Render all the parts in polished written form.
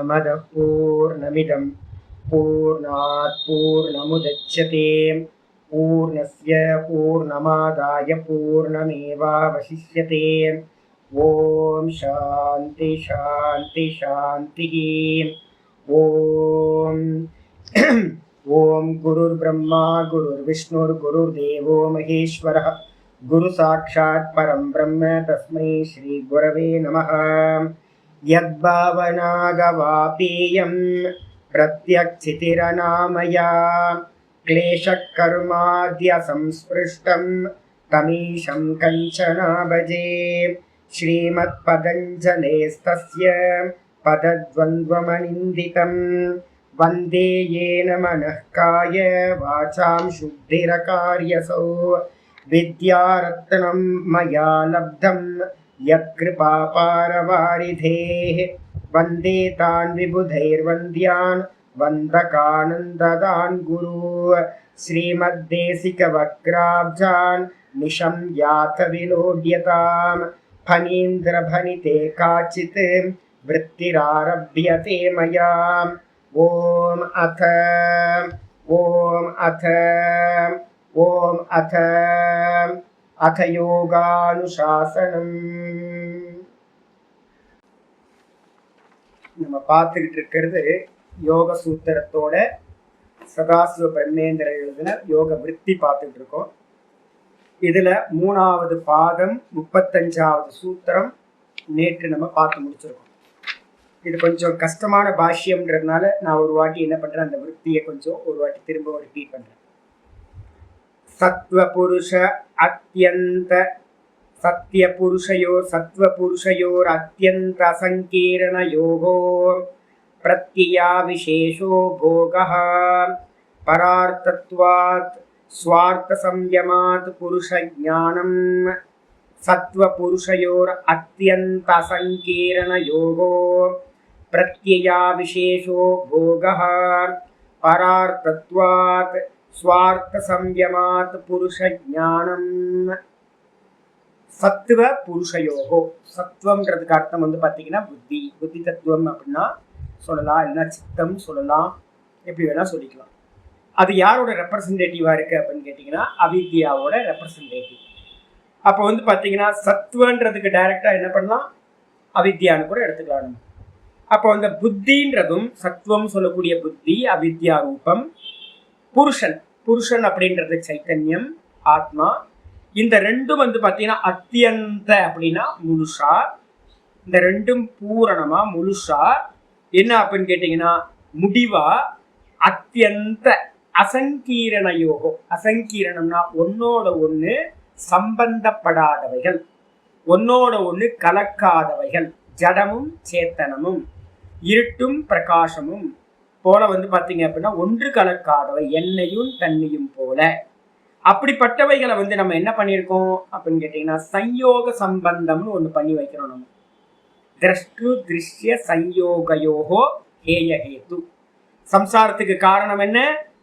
पूर्णमदः पूर्णमिदं पूर्णात् पूर्णमुदच्यते पूर्णस्य पूर्णमादाय पूर्णमेवावशिष्यते। ओम शांति शांति शांति। ओम ओम गुरुर्ब्रह्मा गुरुर्विष्णुर्गुरुर्देवो महेश्वरः गुरु साक्षात् परं ब्रह्म तस्मै श्री गुरवे नमः। यद्भावनागवापेयं प्रत्यक्षितिरनामया क्लेशकर्माद्य संस्पृष्टं तमीशं कंचना भजे। श्रीमत्पतञ्जलेस्तस्य पदद्वन्द्वमनिन्दितं वन्दे येन मनः काय वाचां शुद्धिरकार्यसौ विद्यारत्नं मया लब्धं यत्कृपापारवारिधेः वन्दे तान् विबुधैर्वन्द्यान् वन्दकानन्ददान् गुरु श्रीमद्देशिकवक्राब्जान् निशं यात विलोड्यताम् फणीन्द्रभनिते काचित् वृत्तिरारभ्यते मया। ओम अथ अथ யோகானுசாசனம். நம்ம பார்த்துக்கிட்டு இருக்கிறது யோக சூத்திரத்தோட சதாசிவ பிரம்மேந்திர எழுதின யோக விருத்தி பார்த்துக்கிட்டு இருக்கோம். இதுல 3வது பாதம் 35வது சூத்திரம் நேற்று நம்ம பார்த்து முடிச்சிருக்கோம். இது கொஞ்சம் கஷ்டமான பாஷ்யம்ன்றதுனால நான் ஒரு வாட்டி என்ன பண்றேன், அந்த விருத்தியை கொஞ்சம் ஒரு வாட்டி திரும்ப ரிப்பீட் பண்றேன். सत्वपुरुष अत्यंत सत्वपुरुषयोर अत्यंत संकीर्णयोगो प्रत्यया विशेषो भोगः परार्थत्वात् स्वार्थ संयमात् पुरुष ज्ञानम्। सत्वपुरुषयोर अत्यंत संकीर्णयोगो प्रत्यया विशेषो भोगः परार्थत्वात् स्वार्थ संयमात् पुरुष ज्ञानम। சத்துவ புருஷயோகோ, சத்துவம்ன்றதுக்கு அர்த்தம் வந்து பார்த்தீங்கன்னா புத்தி, புத்தி தத்துவம் அப்படின்னா சொல்லலாம், இல்லைன்னா சித்தம் சொல்லலாம், எப்படி வேணா சொல்லிக்கலாம். அது யாரோட ரெப்ரசன்டேட்டிவா இருக்கு அப்படின்னு கேட்டிங்கன்னா அவித்யாவோட ரெப்ரசன்டேட்டிவ். அப்போ வந்து பார்த்தீங்கன்னா சத்துவன்றதுக்கு டைரக்டா என்ன பண்ணலாம், அவித்யான்னு கூட எடுத்துக்கலாம். அப்போ அந்த புத்தின்றதும் சத்துவம் சொல்லக்கூடிய புத்தி அவித்யா ரூபம், புருஷன் புருஷன் அப்படின்றது சைத்தன்யம் ஆத்மா. இந்த ரெண்டும் வந்து பார்த்தீங்கன்னா அத்தியந்த அப்படின்னா முழுசா, இந்த ரெண்டும் பூரணமா முழுசா என்ன அப்படின்னு கேட்டீங்கன்னா முடிவா அத்தியந்த அசங்கீரண யோகம். அசங்கீரணம்னா ஒன்னோட ஒண்ணு சம்பந்தப்படாதவைகள், ஒன்னோட ஒண்ணு கலக்காதவைகள், ஜடமும் சேத்தனமும் இருட்டும் பிரகாசமும் போல வந்து பார்த்தீங்க அப்படின்னா ஒன்று கலக்காதவை, எண்ணெயும் தண்ணியும் போல. அப்படிப்பட்டவைகளை வந்து நம்ம என்ன பண்ணியிருக்கோம் அப்படின்னு கேட்டீங்கன்னா சம்யோக சம்பந்தம்னு ஒண்ணு பண்ணி வைக்கிறோம். நம்ம திரஷ்டு திருஷ்ய சம்யோகயோகோ ஹேய ஹேது. சம்சாரத்துக்கு காரணம் என்ன,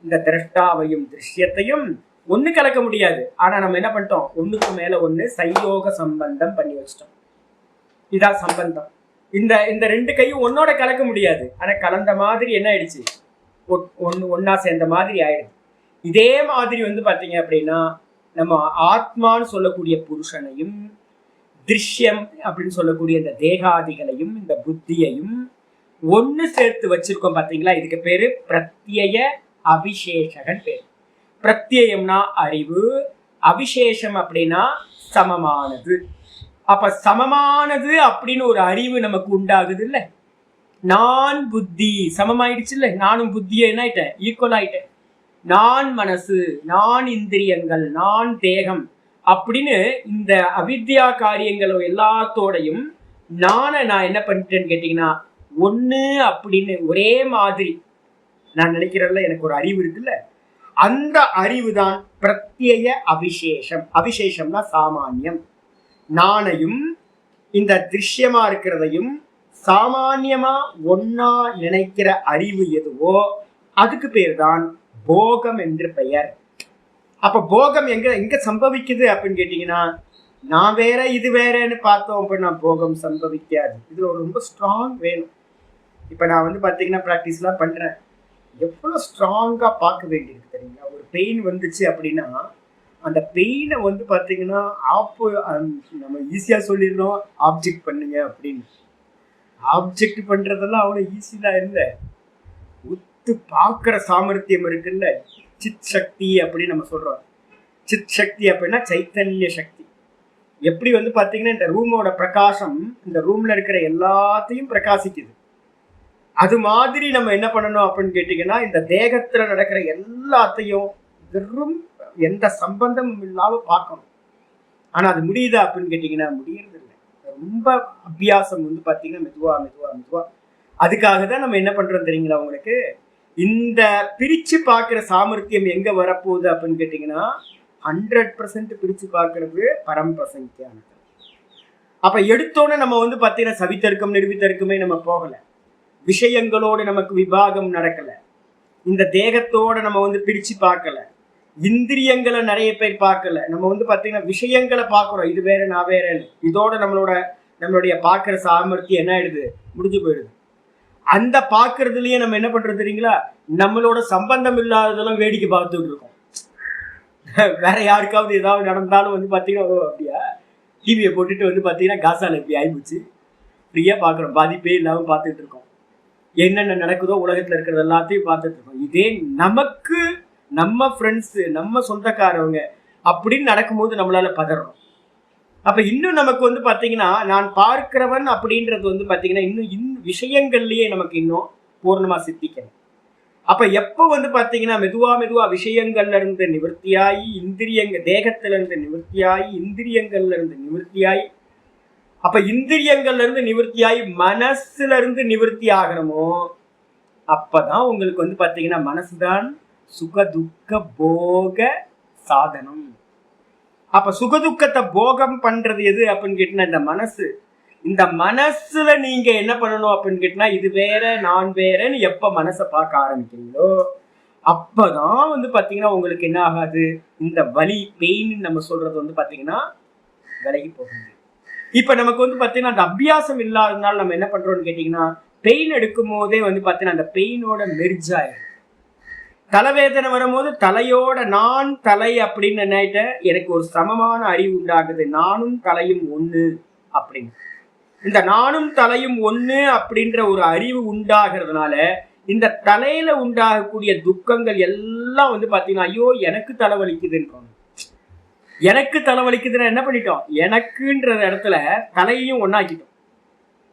இந்த திரஷ்டாவையும் திருஷ்யத்தையும் ஒண்ணு கலக்க முடியாது. ஆனா நம்ம என்ன பண்ணிட்டோம், ஒண்ணுக்கு மேல ஒண்ணு சம்யோக சம்பந்தம் பண்ணி வச்சிட்டோம். இதான் சம்பந்தம். இந்த ரெண்டு கையும் ஒன்னோட கலக்க முடியாது, ஆனா கலந்த மாதிரி என்ன ஆயிடுச்சு, ஒன்னா சேர்ந்த மாதிரி ஆயிடுது. இதே மாதிரி வந்து பாத்தீங்க அப்படின்னா நம்ம ஆத்மான்னு சொல்லக்கூடிய புருஷனையும் திருஷ்யம் அப்படின்னு சொல்லக்கூடிய இந்த தேகாதிகளையும் இந்த புத்தியையும் ஒன்னு சேர்த்து வச்சிருக்கோம் பாத்தீங்களா. இதுக்கு பேரு பிரத்யய அவிசேஷகன் பேரு. பிரத்யயம்னா அறிவு, அவிசேஷம் அப்படின்னா சமமானது. அப்ப சமமானது அப்படின்னு ஒரு அறிவு நமக்கு உண்டாகுது இல்ல, நான் புத்தி சமமாயிடுச்சு இல்ல, நானும் புத்தியை என்ன ஆயிட்டேன், ஈக்குவல் ஆயிட்டேன். நான் மனசு, நான் இந்திரியங்கள், நான் தேகம் அப்படின்னு இந்த அவித்யா காரியங்களோ எல்லாத்தோடையும் நான் என்ன பண்ணிட்டேன்னு கேட்டீங்கன்னா ஒண்ணு அப்படின்னு ஒரே மாதிரி நான் நினைக்கிறேன்ல, எனக்கு ஒரு அறிவு இருக்குல்ல, அந்த அறிவு தான் பிரத்யய அவிசேஷம். அவிசேஷம்னா சாமானியம். நானையும் இந்த திருஷ்யமா இருக்கிறதையும் சாமான்யமா ஒன்னா நினைக்கிற அறிவு எதுவோ அதுக்கு பேர் தான் போகம் என்று பெயர். அப்ப போகம் எங்க சம்பவிக்குது அப்படின்னு கேட்டீங்கன்னா நான் வேற இது வேறன்னு பார்த்தோம் அப்படின்னா போகம் சம்பவிக்காது. இதுல ஒரு ரொம்ப ஸ்ட்ராங் வேணும். இப்ப நான் வந்து பாத்தீங்கன்னா ப்ராக்டிஸ் எல்லாம் பண்றேன். எவ்வளவு ஸ்ட்ராங்கா பார்க்க வேண்டியிருக்கு தெரியுங்களா? ஒரு பெயின் வந்துச்சு அப்படின்னா அந்த பெயினை வந்து பாத்தீங்கன்னா நம்ம ஈஸியா சொல்லிடுறோம் ஆப்ஜெக்ட் பண்ணுங்க அப்படின்னு. ஆப்ஜெக்ட் பண்றதெல்லாம் அவ்வளவு ஈஸி தான் இல்ல. உத்து பார்க்கிற சாமர்த்தியம் இருக்குல்ல, சித் சக்தி அப்படின்னு நம்ம சொல்றோம். சித் சக்தி அப்படின்னா சைத்தன்ய சக்தி. எப்படி வந்து பாத்தீங்கன்னா இந்த ரூமோட பிரகாசம் இந்த ரூம்ல இருக்கிற எல்லாத்தையும் பிரகாசிக்குது. அது மாதிரி நம்ம என்ன பண்ணணும் அப்படின்னு கேட்டீங்கன்னா, இந்த தேகத்துல நடக்கிற எல்லாத்தையும் வெறும் எந்த சம்பந்தமும் இல்லாம பார்க்கணும். ஆனா அது முடியுதா அப்படின்னு கேட்டீங்கன்னா முடியறது இல்லை. ரொம்ப அபியாசம் வந்து பாத்தீங்கன்னா மெதுவா மெதுவா மெதுவா. அதுக்காக தான் நம்ம என்ன பண்றோம் தெரியுங்களா உங்களுக்கு? இந்த பிரிச்சு பார்க்கிற சாமர்த்தியம் எங்க வரப்போகுது அப்படின்னு கேட்டீங்கன்னா 100% பிரிச்சு பார்க்கறது பரம்பிரசங்கியானது. அப்ப எடுத்தோன்னு நம்ம வந்து பாத்தீங்கன்னா சவித்தர்க்கம் நிரூபித்தர்க்கமே நம்ம போகல. விஷயங்களோடு நமக்கு விபாகம் நடக்கல. இந்த தேகத்தோட நம்ம வந்து பிரிச்சு பார்க்கல. இந்திரியங்களை நிறைய பேர் பார்க்கல. நம்ம வந்து பாத்தீங்கன்னா விஷயங்களை பார்க்கிறோம், இது வேற நான் வேறன்னு. இதோட நம்மளுடைய பார்க்கிற சாமர்த்தியம் என்ன ஆயிடுது, முடிஞ்சு போயிடுது. அந்த பார்க்கறதுலயே நம்ம என்ன பண்றது தெரியுங்களா, நம்மளோட சம்பந்தம் இல்லாததெல்லாம் வேடிக்கை பார்த்துட்டு இருக்கோம். வேற யாருக்காவது ஏதாவது நடந்தாலும் வந்து பாத்தீங்கன்னா ஓ அப்படியா, டிவியை போட்டுட்டு வந்து பாத்தீங்கன்னா காசால எப்படி ஆயிப்போச்சு ஃப்ரீயா பாக்குறோம், பாதிப்பே இல்லாம பார்த்துட்டு இருக்கோம். என்னென்ன நடக்குதோ உலகத்துல இருக்கிறது எல்லாத்தையும் பார்த்துட்டு இருக்கோம். இதே நமக்கு நம்ம ஃப்ரெண்ட்ஸ் நம்ம சொந்தக்காரவங்க அப்படின்னு நடக்கும்போது நம்மளால பதறோம். அப்ப இன்னும் நமக்கு வந்து பாத்தீங்கன்னா நான் பார்க்கிறவன் அப்படின்றது வந்து பாத்தீங்கன்னா இன்னும் விஷயங்கள்லயே நமக்கு இன்னும் பூர்ணமா சித்திக்கணும். அப்ப எப்ப வந்து பாத்தீங்கன்னா மெதுவா மெதுவா விஷயங்கள்ல இருந்து நிவர்த்தியாயி தேகத்துல இருந்து நிவர்த்தியாயி இந்திரியங்கள்ல இருந்து நிவர்த்தியாயி, அப்ப இந்திரியங்கள்ல இருந்து நிவர்த்தியாயி மனசுல இருந்து நிவர்த்தி ஆகணுமோ அப்பதான் உங்களுக்கு வந்து பாத்தீங்கன்னா மனசுதான் சுகதுக்க போக சாதனம். அப்ப சுகதுக்கத்தை போகம் பண்றது எது அப்படின்னு கேட்டீங்கன்னா இந்த மனசு. இந்த மனசுல நீங்க என்ன பண்ணணும் அப்படின்னு கேட்டீங்கன்னா இது வேற நான் வேறன்னு எப்ப மனசை பார்க்க ஆரம்பிக்கிறீங்களோ அப்பதான் வந்து பாத்தீங்கன்னா உங்களுக்கு என்ன ஆகாது, இந்த வலி பெயின் நம்ம சொல்றது வந்து பாத்தீங்கன்னா விலகி போகுது. இப்ப நமக்கு வந்து பாத்தீங்கன்னா அந்த அபியாசம் இல்லாததுனால நம்ம என்ன பண்றோம்னு கேட்டீங்கன்னா பெயின் எடுக்கும் போதே வந்து பாத்தீங்கன்னா அந்த பெயினோட மெர்ஜ் ஆயிடும். தலைவேதனை வரும்போது தலையோட நான் தலை அப்படின்னு நினைட்ட எனக்கு ஒரு சமமான அறிவு உண்டாகுது, நானும் தலையும் ஒண்ணு அப்படின்னு. இந்த நானும் தலையும் ஒண்ணு அப்படின்ற ஒரு அறிவு உண்டாகிறதுனால இந்த தலையில உண்டாகக்கூடிய துக்கங்கள் எல்லாம் வந்து பாத்தீங்கன்னா ஐயோ எனக்கு தலைவலிக்குதுன்னு. எனக்கு தலைவலிக்குதுன்னா என்ன பண்ணிட்டோம், எனக்குன்ற இடத்துல தலையையும் ஒன்னாக்கிட்டோம்.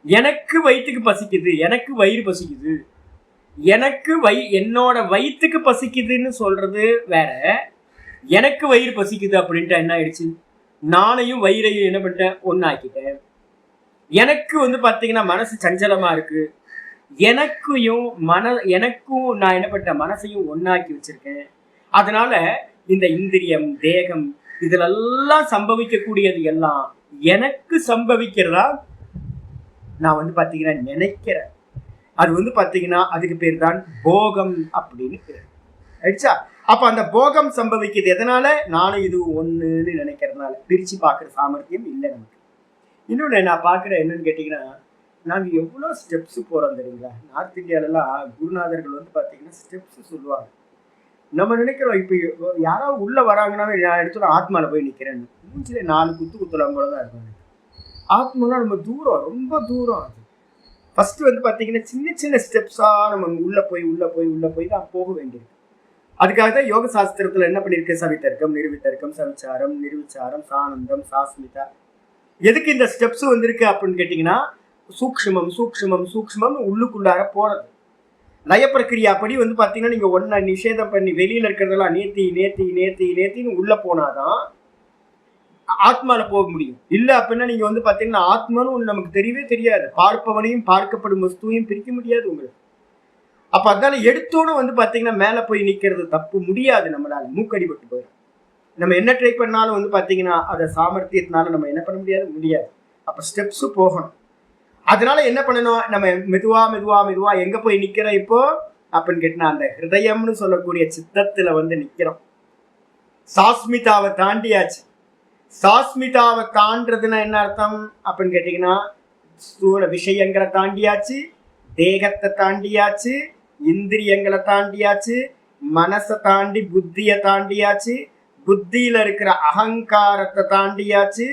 எனக்கு வயிற்றுக்கு பசிக்குது, எனக்கு வயிறு பசிக்குது, எனக்கு என்னோட வயிற்றுக்கு பசிக்குதுன்னு சொல்றது வேற, எனக்கு வயிறு பசிக்குது அப்படின்ட்டு என்ன ஆயிடுச்சு, நானையும் வயிறையும் என்ன பண்ணிட்டேன் ஒன்னாக்கிட்டேன். எனக்கு வந்து பாத்தீங்கன்னா மனசு சஞ்சலமா இருக்கு, எனக்கும் நான் என்ன பண்ணிட்டேன் மனசையும் ஒன்னாக்கி வச்சிருக்கேன். அதனால இந்த இந்திரியம் தேகம் இதுலெல்லாம் சம்பவிக்கக்கூடியது எல்லாம் எனக்கு சம்பவிக்கிறதா நான் வந்து பாத்தீங்கன்னா நினைக்கிறேன். அது வந்து பாத்தீங்கன்னா அதுக்கு பேர் தான் போகம் அப்படின்னு பேர் ஆயிடுச்சா. அப்ப அந்த போகம் சம்பவிக்குது எதனால, நானும் இது ஒண்ணுன்னு நினைக்கிறதுனால. பிரிச்சு பாக்குற சாமர்த்தியம் இல்லை நமக்கு. இன்னொன்னு நான் பாக்குறேன் என்னன்னு கேட்டீங்கன்னா, நாங்க எவ்வளவு ஸ்டெப்ஸ் போறோம் தெரியுங்களா. நார்த் இந்தியாலெல்லாம் குருநாதர்கள் வந்து பாத்தீங்கன்னா ஸ்டெப்ஸ் சொல்லுவாங்க. நம்ம நினைக்கிறோம் இப்ப யாராவது உள்ள வராங்கன்னாவே நான் எடுத்துட ஆத்மால போய் நிக்கிறேன்னு, மூஞ்சில 4 குத்துலாம் போலதான் இருப்பாங்க. ஆத்மாலாம் நம்ம தூரம், ரொம்ப தூரம். அது ஃபர்ஸ்ட் வந்து பாத்தீங்கன்னா சின்ன சின்ன ஸ்டெப்ஸா நம்ம உள்ள போய் தான் போக வேண்டியது. அதுக்காக தான் யோக சாஸ்திரத்துல என்ன பண்ணிருக்கு, சவித்தர்க்கம் நிரூபித்தர்க்கம் சவிச்சாரம் நிர்விச்சாரம் சானந்தம் சாஸ்மிதா. எதுக்கு இந்த ஸ்டெப்ஸ் வந்திருக்கு அப்படின்னு கேட்டீங்கன்னா சூக்ஷ்மம் சூக்ஷ்மம் சூக்ஷ்மம் உள்ளுக்குள்ளார போறது. லய பிரக்கிரியாப்படி வந்து பாத்தீங்கன்னா நீங்க ஒன்ன நிஷேதம் பண்ணி வெளியில இருக்கிறதெல்லாம் நேத்தின்னு உள்ள போனாதான் ஆத்மால போக முடியும். இல்ல அப்படின்னா நீங்க வந்து பாத்தீங்கன்னா ஆத்மான்னு ஒண்ணு நமக்கு தெரியவே தெரியாது. பார்ப்பவனையும் பார்க்கப்படும் வஸ்துவையும் பிரிக்க முடியாது உங்களுக்கு. அப்ப அதனால எடுத்தோன்னு வந்து பாத்தீங்கன்னா மேல போய் நிக்கிறது தப்பு, முடியாது. நம்மளால மூக்கடிபட்டு போயிடும். நம்ம என்ன ட்ரை பண்ணாலும் வந்து பாத்தீங்கன்னா அதை சாமர்த்தியத்தினால நம்ம என்ன பண்ண முடியாது. அப்ப ஸ்டெப்ஸ் போகணும். அதனால என்ன பண்ணணும், நம்ம மெதுவா எங்க போய் நிக்கிறோம் இப்போ அப்படின்னு கேட்டா அந்த ஹிருதயம்னு சொல்லக்கூடிய சித்தத்துல வந்து நிக்கிறோம். சாஸ்மிதாவை தாண்டியாச்சு. சாஸ்மிதாவை தாண்டதுன்னா என்ன அர்த்தம் அப்படின்னு கேட்டீங்கன்னா ஸ்தூல விஷயங்களை தாண்டியாச்சு, தேகத்தை தாண்டியாச்சு, இந்திரியங்களை தாண்டியாச்சு, மனசை தாண்டி புத்தியை தாண்டியாச்சு, புத்தியில இருக்கிற அகங்காரத்தை தாண்டியாச்சு.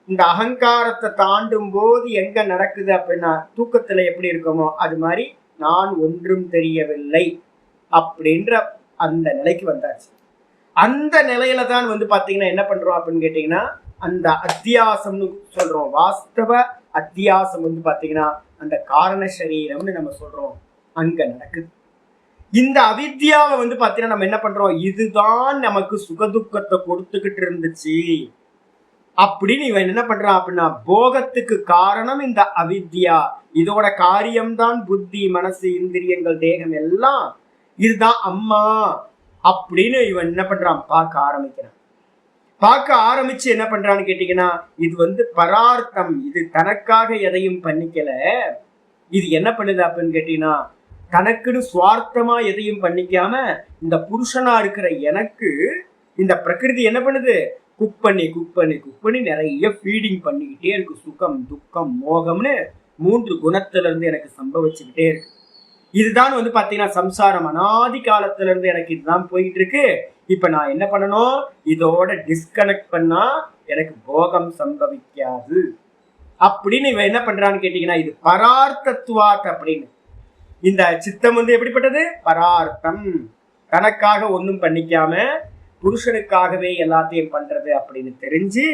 இந்த அகங்காரத்தை தாண்டும் போது எங்க நடக்குது அப்படின்னா தூக்கத்துல எப்படி இருக்குமோ அது மாதிரி நான் ஒன்றும் தெரியவில்லை அப்படின்ற அந்த நிலைக்கு வந்தாச்சு. அந்த நிலையில தான் பாத்தீங்கன்னா என்ன பண்றோம் அப்படின்னு கேட்டீங்கன்னா அந்த அத்தியாசம்னு சொல்றோம். வாஸ்தவ அத்தியாசம் பாத்தீங்கன்னா அந்த காரண சரீரம்னு நம்ம சொல்றோம், அங்க நடக்குது. இந்த அவித்யாவை பாத்தீங்கன்னா நம்ம என்ன பண்றோம், இதுதான் நமக்கு சுகதுக்கத்தை கொடுத்துக்கிட்டு இருந்துச்சு அப்படின்னு இவன் என்ன பண்றான் அப்படின்னா போகத்துக்கு காரணம் இந்த அவித்யா, இதோட காரியம்தான் புத்தி, மனசு, இந்திரியங்கள், தேகம் எல்லாம் இதுதான் அம்மா அப்படின்னு இவன் என்ன பண்றான் பார்க்க ஆரம்பிக்கிறான். பார்க்க ஆரம்பிச்சு என்ன பண்றான்னு கேட்டீங்கன்னா இது பரார்த்தம், இது தனக்காக எதையும் பண்ணிக்கல. இது என்ன பண்ணுது அப்படின்னு கேட்டீங்கன்னா தனக்குன்னு சுவார்த்தமா எதையும் பண்ணிக்காம இந்த புருஷனா இருக்கிற எனக்கு இந்த பிரகிருதி என்ன பண்ணுது, குக் பண்ணி நிறைய ஃபீடிங் பண்ணிக்கிட்டே இருக்கு. சுகம், துக்கம், மோகம்னு 3 குணத்துல இருந்து எனக்கு சம்பவிச்சுக்கிட்டே இருக்கு. இதுதான் பாத்தீங்கன்னா சம்சாரம் அனாதி காலத்துல இருந்து எனக்கு இதுதான் போயிட்டு இருக்கு. இப்ப நான் என்ன பண்ணணும், இதோட டிஸ்கனெக்ட் பண்ணா எனக்கு போகம் சம்பவிக்காது அப்படின்னு இவன் என்ன பண்றான்னு கேட்டீங்கன்னா இது பரார்த்தத்துவாத் அப்படின்னு. இந்த சித்தம் எப்படிப்பட்டது, பரார்த்தம், தனக்காக ஒன்றும் பண்ணிக்காம புருஷனுக்காகவே எல்லாத்தையும் பண்றது அப்படின்னு தெரிஞ்சு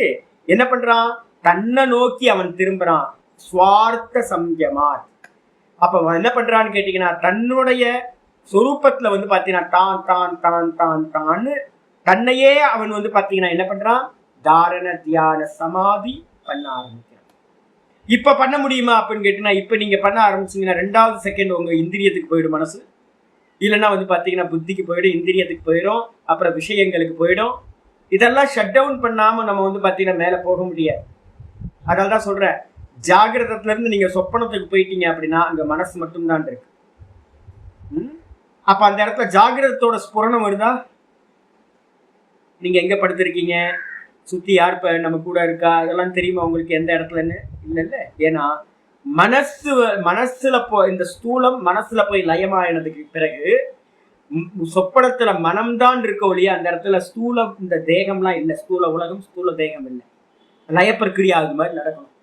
என்ன பண்றான், தன்னை நோக்கி அவன் திரும்புறான். சுவார்த்த சம்யமாத். அப்ப என்ன பண்றான்னு கேட்டீங்கன்னா தன்னுடைய சொரூபத்துல பாத்தீங்கன்னா தான் தான் தான் தான் தான்னு தன்னையே அவன் பாத்தீங்கன்னா என்ன பண்றான், தாரண தியான சமாதி பண்ண ஆரம்பிக்கிறான். இப்ப பண்ண முடியுமா அப்படின்னு கேட்டீங்கன்னா இப்ப நீங்க பண்ண ஆரம்பிச்சீங்கன்னா 2வது செகண்ட் உங்க இந்திரியத்துக்கு போயிடும் மனசு, இல்லைன்னா பாத்தீங்கன்னா புத்திக்கு போயிடும், இந்திரியத்துக்கு போயிடும், அப்புறம் விஷயங்களுக்கு போயிடும். இதெல்லாம் ஷட் டவுன் பண்ணாம நம்ம பாத்தீங்கன்னா மேல போக முடியாது. அதனாலதான் சொல்றேன், ஜாகிரதத்துல இருந்து நீங்க சொப்பனத்துக்கு போயிட்டீங்க அப்படின்னா அங்க மனசு மட்டும்தான் இருக்கு. அப்ப அந்த இடத்துல ஜாகிரதத்தோட ஸ்புரணம் வருதா, நீங்க எங்க படுத்திருக்கீங்க, சுத்தி யார் நம்ம கூட இருக்கா, அதெல்லாம் தெரியுமா உங்களுக்கு எந்த இடத்துலன்னு? இல்ல. ஏன்னா மனசுல இந்த ஸ்தூலம் மனசுல போய் லயமாயினதுக்கு பிறகு சொப்பனத்துல மனம்தான் இருக்க ஒழிய அந்த இடத்துல ஸ்தூலம் இந்த தேகம்லாம் இல்லை. ஸ்தூல உலகம், ஸ்தூல தேகம் இல்லை. லய பிரக்கிரியா அது மாதிரி நடக்கணும்.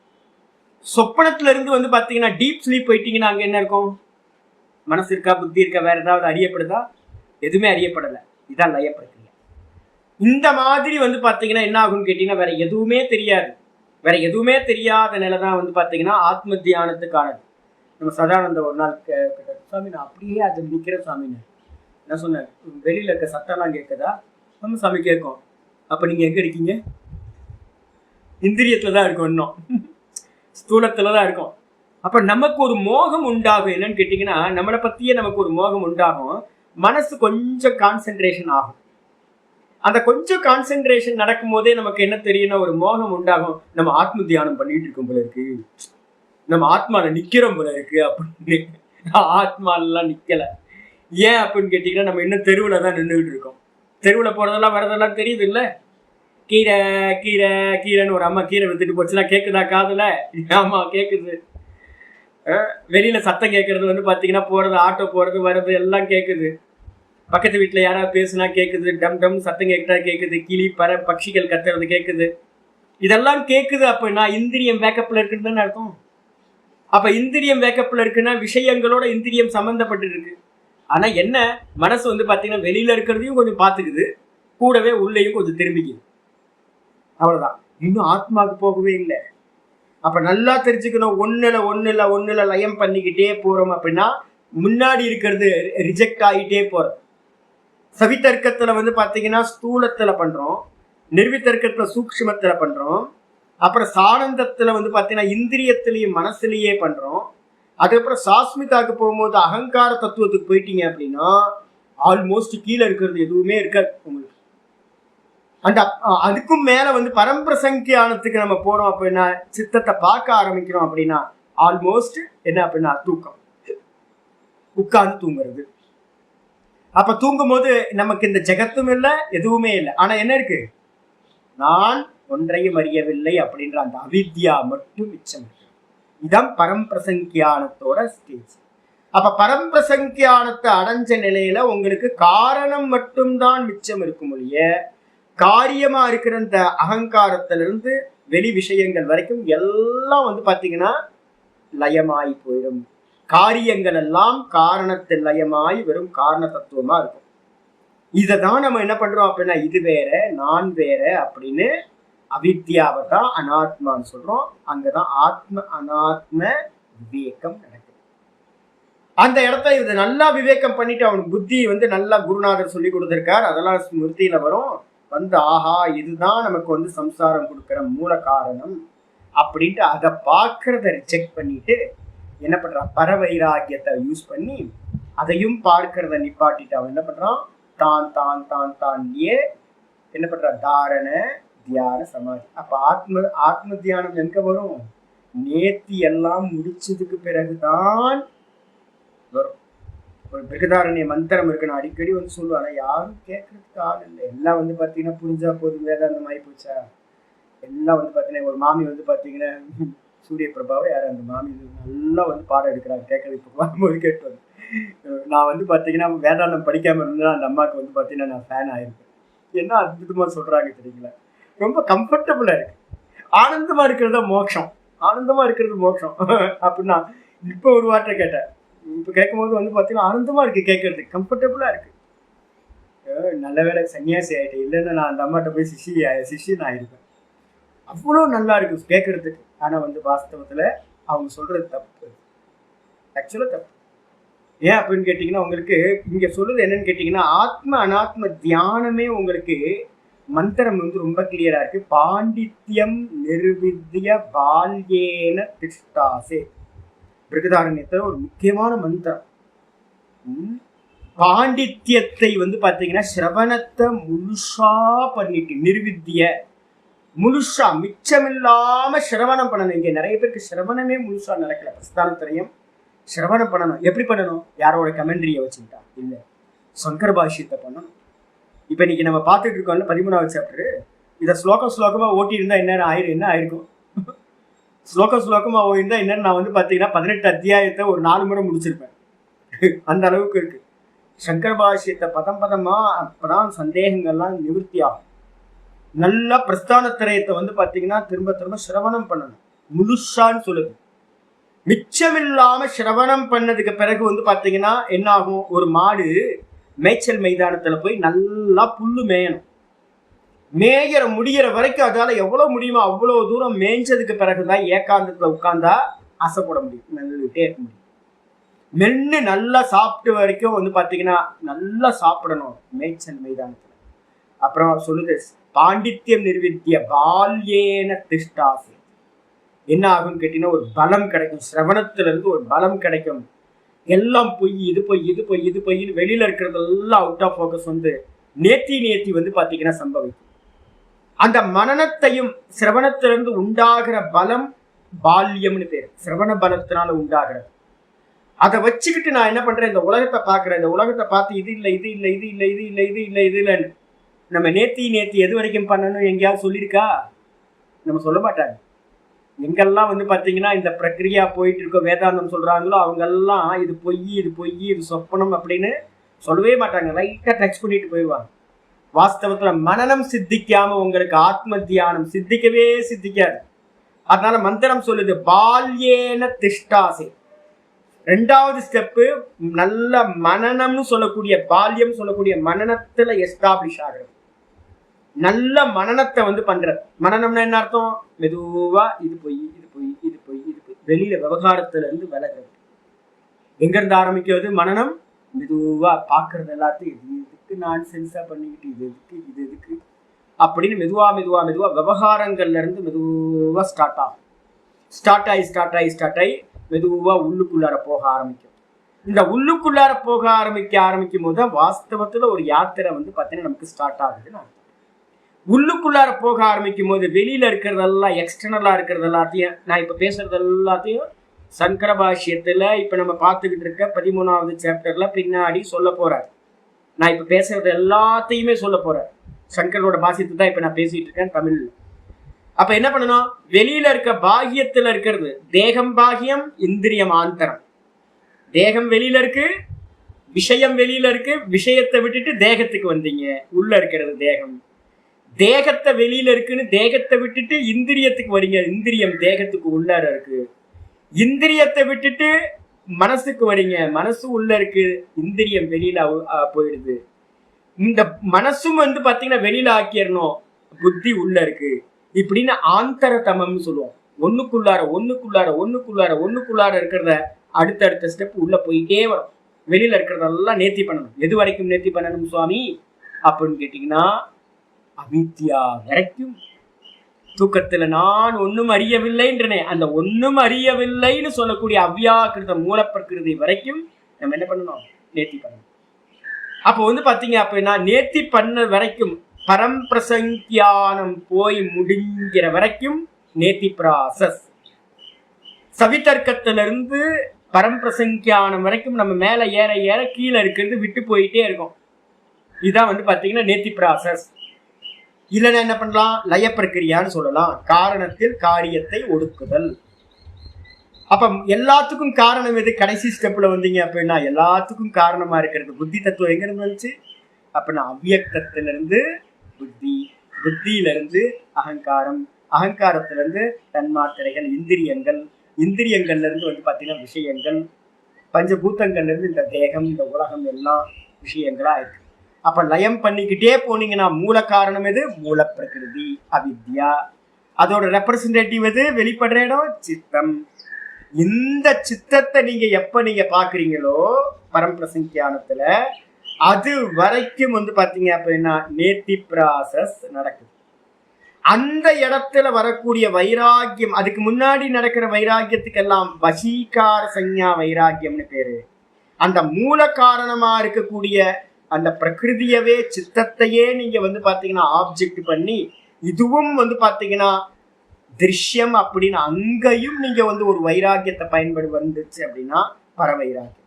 சொப்பனத்துல இருந்து பாத்தீங்கன்னா டீப் ஸ்லீப் போயிட்டீங்கன்னா அங்க என்ன இருக்கும், மனசு இருக்கா, புத்தி இருக்கா, வேற ஏதாவது அறியப்படுதா? எதுவுமே அறியப்படலை. இதான் லய பிரக்கிரியா. இந்த மாதிரி பாத்தீங்கன்னா என்ன ஆகும்னு கேட்டீங்கன்னா வேற எதுவுமே தெரியாது. வேற எதுவுமே தெரியாத நிலை தான் பாத்தீங்கன்னா ஆத்ம தியானத்துக்கானது. நம்ம சதானந்த ஒரு நாள் சாமி நான் அப்படியே அது நிக்கிற சாமின்னு என்ன சொன்னேன், வெளியில இருக்க சத்தம்லாம் கேட்குதா? நம்ம சாமி கேட்கும். அப்ப நீங்க எங்க இருக்கீங்க, இந்திரியத்துலதான் இருக்கும், இன்னும் ஸ்தூலத்துலதான் இருக்கும். அப்ப நமக்கு ஒரு மோகம் உண்டாகும். என்னன்னு கேட்டீங்கன்னா நம்மளை பத்தியே நமக்கு ஒரு மோகம் உண்டாகும். மனசு கொஞ்சம் கான்சென்ட்ரேஷன் ஆகும். அந்த கொஞ்சம் கான்சென்ட்ரேஷன் நடக்கும் போதே நமக்கு என்ன தெரியும்னா ஒரு மோகம் உண்டாகும். நம்ம ஆத்ம தியானம் பண்ணிட்டு இருக்கோம் போல இருக்கு, நம்ம ஆத்மால நிக்கிறோம் போல இருக்கு அப்படின்னு. ஆத்மாலாம் நிக்கல. ஏன் அப்படின்னு கேட்டீங்கன்னா நம்ம இன்னும் தெருவுல தான் நின்றுகிட்டு இருக்கோம். தெருவுல போறதெல்லாம் வரதெல்லாம் தெரியுது இல்ல, கீரை கீரை கீரைன்னு ஒரு அம்மா கீரை வித்துட்டு போச்சுன்னா கேக்குதா காதுல? ஆமா கேக்குது. வெளியில சத்தம் கேட்கறது பாத்தீங்கன்னா போறது, ஆட்டோ போறது வர்றது எல்லாம் கேக்குது. பக்கத்து வீட்டுல யாராவது பேசுனா கேக்குது, டம் டம் சத்தம் கேட்டா கேக்குது, கிளி பற பட்சிகள் கத்துறது கேக்குது, இதெல்லாம் கேக்குது. அப்படின்னா இந்திரியம் வேக்கப்ல இருக்குன்னு தானே அர்த்தம். அப்ப இந்திரியம் வேக்கப்ல இருக்குன்னா விஷயங்களோட இந்திரியம் சம்பந்தப்பட்டு இருக்கு. ஆனா என்ன, மனசு பாத்தீங்கன்னா வெளியில இருக்கிறதையும் கொஞ்சம் பாத்துக்குது, கூடவே உள்ளேயும் கொஞ்சம் திரும்பிக்குது. அவ்வளவுதான், இன்னும் ஆத்மாவுக்கு போகவே இல்லை. அப்ப நல்லா தெரிஞ்சுக்கணும், ஒண்ணுல லயம் பண்ணிக்கிட்டே போறோம் அப்படின்னா முன்னாடி இருக்கிறது ரிஜெக்ட் ஆகிட்டே போறது. சவித்தர்க்கத்துல பாத்தீங்கன்னா ஸ்தூலத்துல பண்றோம், நிர்வித்தர்க்கத்துல சூக்ஷ்மத்துல பண்றோம், அப்புறம் சானந்தத்துல பாத்தீங்கன்னா இந்திரியத்திலையும் மனசுலயே பண்றோம். அதுக்கப்புறம் சாஸ்மிதாக்கு போகும்போது அகங்கார தத்துவத்துக்கு போயிட்டீங்க அப்படின்னா ஆல்மோஸ்ட் கீழே இருக்கிறது எதுவுமே இருக்காது உங்களுக்கு. அந்த அதுக்கும் மேல பரம்பிரசங்கியானத்துக்கு நம்ம போறோம் அப்படின்னா சித்தத்தை பார்க்க ஆரம்பிக்கிறோம் அப்படின்னா ஆல்மோஸ்ட் என்ன அப்படின்னா தூக்கம், உட்கார்ந்து தூங்குறது. அப்ப தூங்கும் போது நமக்கு இந்த ஜெகத்தும் இல்லை, எதுவுமே இல்லை. ஆனா என்ன இருக்கு, நான் ஒன்றையும் அறியவில்லை அப்படின்ற அந்த அவித்யா மட்டும் மிச்சம். இதான் பரம்பிரசங்கியானத்தோட ஸ்டேஜ். அப்ப பரம்பிரசங்கியானத்தை அடைஞ்ச நிலையில உங்களுக்கு காரணம் மட்டும்தான் மிச்சம் இருக்கும் ஒழிய காரியமா இருக்கிற இந்த அகங்காரத்திலிருந்து வெளி விஷயங்கள் வரைக்கும் எல்லாம் வந்து பாத்தீங்கன்னா லயமாய் போயிடும். காரியங்கள் எல்லாம் காரணத்தில் லயமாய் வெறும் காரண தத்துவமா இருக்கும். இதைதான் நம்ம என்ன பண்றோம் அப்படின்னா, இது வேற நான் வேற அப்படின்னு அவித்யாவை தான் அனாத்மான்னு சொல்றோம். அங்கதான் ஆத்ம அனாத்ம விவேகம் நடக்குது. அந்த இடத்த இது நல்லா விவேகம் பண்ணிட்டு அவனுக்கு புத்தி வந்து நல்லா குருநாதர் சொல்லி கொடுத்திருக்காரு. அதெல்லாம் ஸ்மிருதியில வரும். வந்து ஆஹா இதுதான் நமக்கு வந்து சம்சாரம் கொடுக்கிற மூல காரணம் அப்படின்ட்டு அதை பார்க்கறத ரிஜெக்ட் பண்ணிட்டு என்ன பண்றான், பரவைராகியத்தை யூஸ் பண்ணி அதையும் பார்க்கறத நிப்பாட்டிட்டு அவன் என்ன பண்றான், தான் தான் தான் தான்லயே என்ன பண்றான், தாரண தியான சமாதி. அப்ப ஆத்ம தியானம் எங்க வரும், நேத்தி எல்லாம் முடிச்சதுக்கு பிறகுதான் வரும். ஒரு பிருகதாரண்ய மந்திரம் இருக்கு, நான் அடிக்கடி வந்து சொல்லுவாங்க, யாரும் கேட்கறதுக்கு ஆள் இல்லை. எல்லாம் வந்து பாத்தீங்கன்னா புரிஞ்சா போதும் வேதாந்தம் ஆகி போச்சா. எல்லாம் வந்து பாத்தீங்கன்னா ஒரு மாமி வந்து பாத்தீங்கன்னா சூரிய பிரபாவை யாரும் அந்த மாமி நல்லா வந்து பாடம் எடுக்கிறாங்க, கேட்கறதுக்கு வரும்போது கேட்டு வந்து நான் வந்து பாத்தீங்கன்னா வேதாந்தம் படிக்காம இருந்தா அந்த அம்மாவுக்கு வந்து பாத்தீங்கன்னா நான் ஃபேன் ஆயிருப்பேன். என்ன அற்புதமா சொல்றாங்க தெரியுங்களா, ரொம்ப கம்ஃபர்டபுளா இருக்கு. ஆனந்தமா இருக்கிறது மோட்சம், ஆனந்தமா இருக்கிறது மோட்சம் அப்படின்னா இப்போ ஒரு வார்த்தை கேட்டேன். இப்போ கேட்கும்போது வந்து பார்த்தீங்கன்னா ஆனந்தமா இருக்கு, கேட்கறதுக்கு கம்ஃபர்டபுளா இருக்கு. நல்ல வேலை சன்னியாசி ஆகிட்டேன், இல்லைன்னா நான் அந்த அம்மாட்ட போய் சிஷியன் ஆயிருப்பேன். அவ்வளோ நல்லா இருக்கு கேட்கறதுக்கு. ஆனால் வந்து வாஸ்தவத்தில் அவங்க சொல்றது தப்பு, ஆக்சுவலாக தப்பு. ஏன் அப்படின்னு கேட்டிங்கன்னா, உங்களுக்கு இங்கே சொல்றது என்னன்னு கேட்டிங்கன்னா, ஆத்ம அனாத்ம தியானமே உங்களுக்கு மந்திரம் வந்து ரொம்ப கிளியரா இருக்கு. பாண்டித்யம் நிர்வித்ய பால்யேன திஷ்டாசே, பிருகதாரண்யத்துல ஒரு முக்கியமான மந்திரம். பாண்டித்யத்தை வந்து பாத்தீங்கன்னா சிரவணத்தை முழுசா பண்ணிட்டு, நிர்வித்திய முழுசா மிச்சமில்லாம சிரவணம் பண்ணணும். இங்க நிறைய பேருக்கு சிரவணமே முழுசா நடக்கல. பிரஸ்தானத்திரையும் சிரவணம் பண்ணணும். எப்படி பண்ணணும், யாரோட கமெண்ட்ரியை வச்சுக்கிட்டா இல்ல, சங்கர பாஷ்யத்தை பண்ணணும். இப்ப இன்னைக்கு நம்ம பார்த்துட்டு இருக்கோம்ல 13வது சாப்டர், இதை ஸ்லோகமா ஓட்டி இருந்தா என்ன ஆயிருக்கும், ஸ்லோகமா ஓய்ந்தா என்னன்னு நான் வந்து பார்த்தீங்கன்னா 18 அத்தியாயத்தை ஒரு 4 முறை முடிச்சிருப்பேன். அந்த அளவுக்கு இருக்கு சங்கர பாஷ்யத்தை பதம் பதமா. அப்பதான் சந்தேகங்கள்லாம் நிவர்த்தி ஆகும். நல்ல பிரஸ்தானத்திரயத்தை வந்து பார்த்தீங்கன்னா திரும்ப திரும்ப சிரவணம் பண்ணணும் முழுசான்னு சொல்லுது. மிச்சமில்லாம சிரவணம் பண்ணதுக்கு பிறகு வந்து பார்த்தீங்கன்னா என்ன ஆகும், ஒரு மாடு மேய்ச்சல் மைதானத்துல போய் நல்லா புல்லு மேயணும். மேயற முடிகிற வரைக்கும் அதால எவ்வளவு முடியுமோ அவ்வளவு தூரம் மேய்ஞ்சதுக்கு பிறகுதான் ஏகாந்தத்துல உட்கார்ந்தா அசைப்பட முடியும், மெல்லிட்டே இருக்க முடியும். மென்னு நல்லா சாப்பிட்டு வரைக்கும் வந்து பாத்தீங்கன்னா நல்லா சாப்பிடணும் மேய்ச்சல் மைதானத்துல. அப்புறம் சொல்லுது, பாண்டித்யம் நிர்வித்திய பால்யேன திஷ்டாசி. என்ன ஆகும்னு கேட்டீங்கன்னா ஒரு பலம் கிடைக்கும், சிரவணத்துல இருந்து ஒரு பலம் கிடைக்கும். எல்லாம் பொய், இது பொய், இது பொய், இது பொய்ன்னு வெளியில இருக்கிறதெல்லாம் அவுட் ஆஃப் ஃபோக்கஸ் வந்து நேத்தி வந்து பாத்தீங்கன்னா சம்பவிக்கும். அந்த மனனத்தையும் சிரவணத்திலிருந்து உண்டாகிற பலம் பால்யம்னு பேரு, சிரவண பலத்தினால உண்டாகிறது. அதை வச்சுக்கிட்டு நான் என்ன பண்றேன், இந்த உலகத்தை பார்க்கிறேன், இந்த உலகத்தை பார்த்து இது இல்லை, இது இல்லை, இது இல்லை, இது இல்லை, இது இல்லை, இது இல்லைன்னு நம்ம நேத்தி எது வரைக்கும் பண்ணணும் எங்கேயாவது சொல்லியிருக்கா? நம்ம சொல்ல மாட்டாங்க. எங்கெல்லாம் வந்து பாத்தீங்கன்னா இந்த பிரக்ரியா போயிட்டு இருக்க வேதாந்தம் சொல்றாங்களோ அவங்கெல்லாம் இது பொய், இது பொய், இது சொப்பனம் அப்படின்னு சொல்லவே மாட்டாங்க. லைட்டா டச் பண்ணிட்டு போயிடுவாங்க. வாஸ்தவத்துல மனனம் சித்திக்காம உங்களுக்கு ஆத்ம தியானம் சித்திக்காது. அதனால மந்திரம் சொல்லுது, பால்யேன திஷ்டாசே. 2வது ஸ்டெப்பு நல்ல மனனம்னு சொல்லக்கூடிய, பால்யம் சொல்லக்கூடிய மனனத்துல எஸ்டாப்ளிஷ் ஆகிறது. நல்ல மனனத்தை வந்து பண்றது. மனனம்னா என்ன அர்த்தம், மெதுவா இது பொய், இது பொய், இது பொய், இது பொய், வெளியில விவகாரத்துல இருந்து விலகிறது. எங்க இருந்து ஆரம்பிக்கிறது மனனம், மெதுவா பாக்குறது எல்லாத்தையும் இதுக்கு நான் சென்ஸா பண்ணிக்கிட்டு இது எதுக்கு அப்படின்னு மெதுவா விவகாரங்கள்ல இருந்து மெதுவா ஸ்டார்ட் ஆகி மெதுவா உள்ளுக்குள்ளார போக ஆரம்பிக்கும். இந்த உள்ளுக்குள்ளார போக ஆரம்பிக்கும் போது வாஸ்தவத்துல ஒரு யாத்திரை வந்து பாத்தீங்கன்னா நமக்கு ஸ்டார்ட் ஆகுதுன்னு. உள்ளுக்குள்ளார போக ஆரம்பிக்கும் போது வெளியில இருக்கிறதெல்லாம், எக்ஸ்டர்னலா இருக்கிறது எல்லாத்தையும், நான் இப்ப பேசுறது எல்லாத்தையும் சங்கர பாஷ்யத்துல இப்ப நம்ம பார்த்துக்கிட்டு இருக்க 13வது சாப்டர்ல பின்னாடி சொல்ல போறார். நான் இப்ப பேசுறது எல்லாத்தையுமே சொல்ல போறேன். சங்கரோட பாஷ்யத்தை தான் இப்ப நான் பேசிட்டு இருக்கேன் தமிழ்ல. அப்ப என்ன பண்ணணும், வெளியில இருக்க பாகியத்துல இருக்கிறது தேகம் பாகியம், இந்திரியம் ஆந்தரம். தேகம் வெளியில இருக்கு, விஷயம் வெளியில இருக்கு. விஷயத்தை விட்டுட்டு தேகத்துக்கு வந்தீங்க, உள்ள இருக்கிறது தேகம். தேகத்தை வெளியில இருக்குன்னு தேகத்தை விட்டுட்டு இந்திரியத்துக்கு வரீங்க, இந்திரியம் தேகத்துக்கு உள்ளார இருக்கு. இந்திரியத்தை விட்டுட்டு மனசுக்கு வரீங்க, மனசு உள்ள இருக்கு, இந்திரியம் வெளியில போயிடுது. இந்த மனசும் வந்து பாத்தீங்கன்னா வெளியில ஆக்கிடணும், புத்தி உள்ள இருக்கு. இப்படின்னு ஆந்தரதமம்னு சொல்லுவோம். ஒண்ணுக்குள்ளார ஒண்ணுக்குள்ளார ஒண்ணுக்குள்ளார ஒண்ணுக்குள்ளார இருக்கிறத அடுத்தடுத்த ஸ்டெப் உள்ள போயிட்டே வரும். வெளியில இருக்கிறதெல்லாம் நேர்த்தி பண்ணணும். எது வரைக்கும் நேர்த்தி பண்ணணும் சுவாமி அப்படின்னு கேட்டீங்கன்னா, அவித்யா வரைக்கும். தூக்கத்துல நான் ஒன்னும் அறியவில்லைன்றனே, அந்த ஒன்னும் அறியவில்லைன்னு சொல்லக்கூடிய அவ்யாக்கிருத மூலப்பிரகிருதி வரைக்கும் நம்ம என்ன பண்ணணும், நேர்த்தி பண்ணணும். அப்போ வந்து பாத்தீங்க அப்படின்னா நேர்த்தி பண்ண வரைக்கும் பரம்பிரசங்கியானம் போய் முடிங்கிற வரைக்கும் நேர்த்தி ப்ராசஸ். சவிதர்க்கத்திலிருந்து பரம்பிரசங்கியானம் வரைக்கும் நம்ம மேல ஏற ஏற கீழே இருக்கிறது விட்டு போயிட்டே இருக்கும். இதுதான் வந்து பாத்தீங்கன்னா நேர்த்தி ப்ராசஸ். இல்லைன்னா என்ன பண்ணலாம், லய பிரக்கிரியான்னு சொல்லலாம். காரணத்தில் காரியத்தை ஒடுக்குதல். அப்ப எல்லாத்துக்கும் காரணம் எது? கடைசி ஸ்டெப்ல வந்தீங்க அப்படின்னா எல்லாத்துக்கும் காரணமா இருக்கிறது புத்தி தத்துவம் எங்க இருந்து வந்துச்சு அப்படின்னா அவ்வியக்தத்திலிருந்து புத்தி, புத்தியிலிருந்து அகங்காரம், அகங்காரத்திலிருந்து தன்மாத்திரைகள், இந்திரியங்கள், இந்திரியங்கள்ல இருந்து வந்து பாத்தீங்கன்னா விஷயங்கள், பஞ்சபூத்தங்கள்ல இருந்து இந்த தேகம், இந்த உலகம் எல்லாம் விஷயங்களா இருக்கு. அப்ப லயம் பண்ணிக்கிட்டே போனீங்கன்னா மூல காரணம் எது? மூல பிரகிருதி அவித்யா. அதோட ரெப்ரசன்டேட்டிவ் எது? வெளிப்படுற இடம் சித்தம். இந்த சித்தத்தை நீங்க பாக்குறீங்களோ பரம்பிரசங்கியானத்துல, அது வரைக்கும் வந்து பாத்தீங்க அப்படின்னா நேர்த்தி ப்ராசஸ் நடக்குது. அந்த இடத்துல வரக்கூடிய வைராக்கியம், அதுக்கு முன்னாடி நடக்கிற வைராக்கியத்துக்கெல்லாம் வசீகார சஞ்ஞா வைராக்கியம்னு பேரு. அந்த மூல காரணமா இருக்கக்கூடிய அந்த பிரகிருதியவே, சித்தத்தையே நீங்க வந்து பாத்தீங்கன்னா ஆப்ஜெக்ட் பண்ணி, இதுவும் வந்து பாத்தீங்கன்னா திருஷ்யம் அப்படின்னு அங்கேயும் நீங்க வந்து ஒரு வைராக்கியத்தை பயன்படு வந்துச்சு அப்படின்னா பரவைராக்கியம்.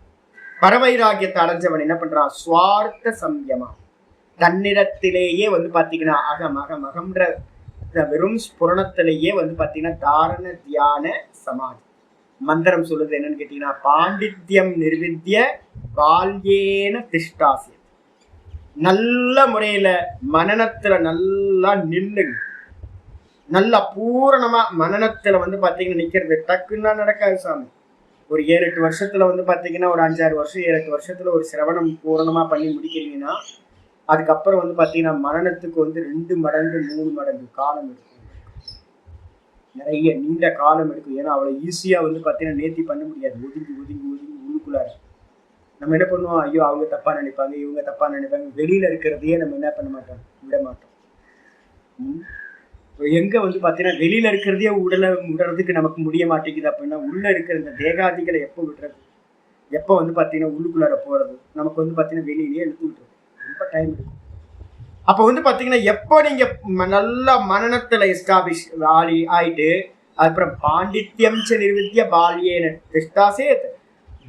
பரவைராக்கியத்தை அடைஞ்சவன் என்ன பண்றான்? சுவார்த்த சம்யமா, தன்னிடத்திலேயே வந்து பாத்தீங்கன்னா அகம் அகம் அகம்ன்ற வெறும் ஸ்புரணத்திலேயே வந்து பாத்தீங்கன்னா தாரண தியான சமாதி. மந்திரம் சொல்லுது என்னன்னு கேட்டீங்கன்னா, பாண்டித்யம் நிர்வித்ய பால்யேன திஷ்டாசியம். நல்ல முறையில மனனத்துல நல்லா நில்லுங்க. நல்லா பூரணமா மனனத்துல வந்து பாத்தீங்கன்னா நிக்கிறது டக்குன்னா நடக்காது சாமி. ஒரு 7-8 வருஷத்துல வந்து பாத்தீங்கன்னா, ஒரு 5-6 வருஷம் 7-8 வருஷத்துல ஒரு சிரவணம் பூரணமா பண்ணி முடிக்கிறீங்கன்னா, அதுக்கப்புறம் வந்து பாத்தீங்கன்னா மனனத்துக்கு வந்து 2 மடங்கு 3 மடங்கு காலம் எடுக்கும். நிறைய நீண்ட காலம் எடுக்கும். ஏன்னா அவ்வளவு ஈஸியா வந்து பாத்தீங்கன்னா நேர்த்தி பண்ண முடியாது. ஒதுங்கி ஒதுங்கி ஒதுங்கி உள்ளுக்குள்ளார நம்ம என்ன பண்ணுவோம், ஐயோ அவங்க தப்பா நினைப்பாங்க, இவங்க தப்பா நினைப்பாங்க, வெளியில இருக்கிறதையே நம்ம என்ன பண்ண மாட்டோம், விட மாட்டோம். எங்க வந்து பாத்தீங்கன்னா வெளியில இருக்கிறதையே விடுறதுக்கு நமக்கு முடிய மாட்டேங்குது அப்படின்னா, உள்ள இருக்கிற இந்த தேகாதிகளை எப்போ விடுறது, எப்போ வந்து பாத்தீங்கன்னா உள்ளுக்குள்ளார போறது, நமக்கு வந்து பாத்தீங்கன்னா வெளியிலேயே எடுத்து விட்டுறது ரொம்ப டைம் எடுக்கும். அப்போ வந்து பாத்தீங்கன்னா எப்போ நீங்க நல்ல மனநத்துல எஸ்டாபிஷ் ஆயிட்டு, அப்புறம் பாண்டித்யம் ச நிர்வித்ய பால்யேன திஷ்டாசேத்,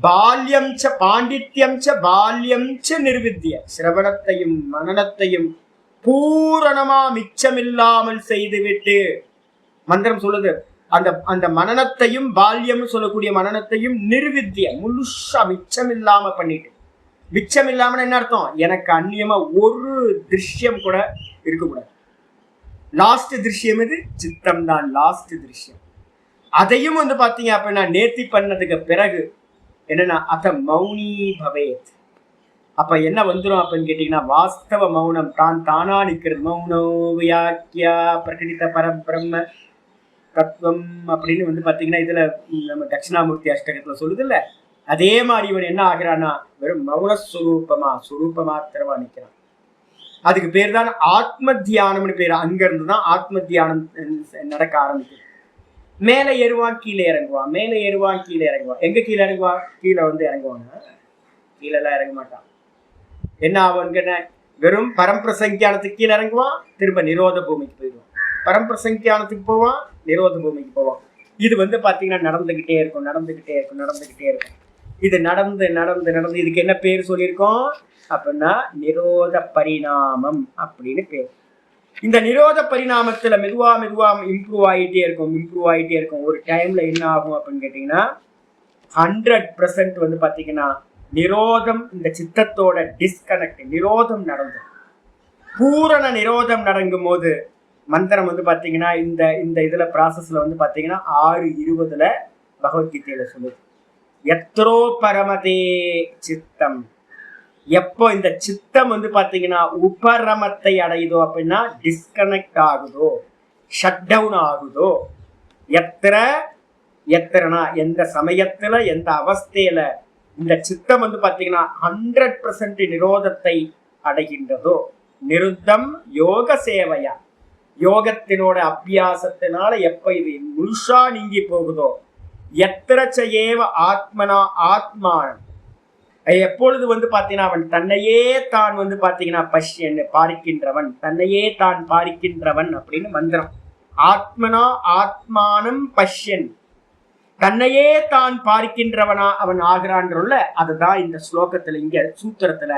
பால்யம் ச பாண்டித்யம் ச பால்யம் ச நிர்வித்ய, சிரவணத்தையும் மனனத்தையும் பூரணமா மிச்சமில்லாமல் செய்துவிட்டு, மந்திரம் சொல்லுது அந்த அந்த மனனத்தையும் பால்யம் சொல்லக்கூடிய மனனத்தையும் நிர்வித்ய முழுசா மிச்சம் இல்லாம பண்ணிட்டு. மிச்சம் இல்லாம என்ன அர்த்தம்? எனக்கு அந்நியமா ஒரு திருஷ்யம் கூட இருக்கக்கூடாது. லாஸ்ட் திருஷ்யம் இது சித்தம் தான், லாஸ்ட் திருஷ்யம். அதையும் வந்து பாத்தீங்க அப்படின்னா நேர்த்தி பண்ணதுக்கு பிறகு என்னன்னா அத மௌனி பவேத். அப்ப என்ன வந்துடும் அப்படின்னு கேட்டீங்கன்னா, வாஸ்தவ மௌனம், தான் தானா நிற்கிறது. மௌனோ வியாக்கியா பிரகடித பரபிரம்ம தத்துவம் அப்படின்னு வந்து பாத்தீங்கன்னா இதுல நம்ம தட்சிணாமூர்த்தி அஷ்டகத்துல சொல்லுது இல்ல, அதே மாதிரி இவன் என்ன ஆகிறான்னா வெறும் மௌனஸ்வரூபமா சுரூப மாத்திரமா நிற்கிறான். அதுக்கு பேர் தான் ஆத்ம தியானம்னு பேர். அங்க இருந்துதான் ஆத்ம தியானம் நடக்க ஆரம்பிக்குது. மேலே ஏறுவான் கீழே இறங்குவான், மேலே ஏறுவான் கீழே இறங்குவான். எங்க கீழே இறங்குவான்? கீழே வந்து இறங்குவாங்க, கீழே எல்லாம் இறங்க மாட்டான். என்ன ஆகும்னு வெறும் பரம்பிரசங்கியானத்துக்கு கீழே இறங்குவான், திரும்ப நிரோத பூமிக்கு போயிடுவான். பரம்பிரசங்கியானத்துக்கு போவான், நிரோத பூமிக்கு போவான். இது வந்து பாத்தீங்கன்னா நடந்துகிட்டே இருக்கும், நடந்துகிட்டே இருக்கும், நடந்துகிட்டே இருக்கும். இது நடந்து நடந்து நடந்து இதுக்கு என்ன பேர் சொல்லியிருக்கோம் அப்படின்னா நிரோத பரிணாமம் அப்படின்னு பேர். இந்த நிரோத பரிணாமத்துல மெதுவா மெதுவா இம்ப்ரூவ் ஆகிட்டே இருக்கும், இம்ப்ரூவ் ஆகிட்டே இருக்கும். ஒரு டைம்ல என்ன ஆகும் அப்படின்னு கேட்டீங்கன்னா, 100% வந்து பாத்தீங்கன்னா நிரோதம், இந்த சித்தத்தோட டிஸ்கனெக்ட் நிரோதம் நடந்தது. பூரண நிரோதம் நடக்கும் போது மந்திரம் வந்து பாத்தீங்கன்னா இந்த இந்த இதுல ப்ராசஸ்ல வந்து பாத்தீங்கன்னா 6:20 பகவத்கீதையில சொல்லுது, எத்ரோ பரமதே சித்தம். எப்போ இந்த சித்தம் வந்து பாத்தீங்கன்னா உபரமத்தை அடையுதோ அப்படின்னா டிஸ்கனெக்ட் ஆகுதோ, ஷட் டவுன் ஆகுதோ, எத்தனை எந்த சமயத்துல எந்த அவஸ்தையில இந்த சித்தம் வந்து பாத்தீங்கன்னா 100% நிரோதத்தை அடைகின்றதோ, நிருத்தம் யோக சேவையா, யோகத்தினோட அபியாசத்தினால எப்ப இது முழுசா நீங்கி போகுதோ, எத்திரச்சேவ ஆத்மனா ஆத்மானம், எப்பொழுது வந்து பாத்தீங்கன்னா அவன் தன்னையே தான் வந்து பாத்தீங்கன்னா பஷ்யன் பார்க்கின்றவன், தன்னையே தான் பார்க்கின்றவன் அப்படின்னு மந்திரம். ஆத்மனா ஆத்மானம் பஷ்யன், தன்னையே தான் பார்க்கின்றவனா அவன் ஆகிறான்றோம்ல, அதுதான் இந்த ஸ்லோகத்துல இங்க சூத்திரத்துல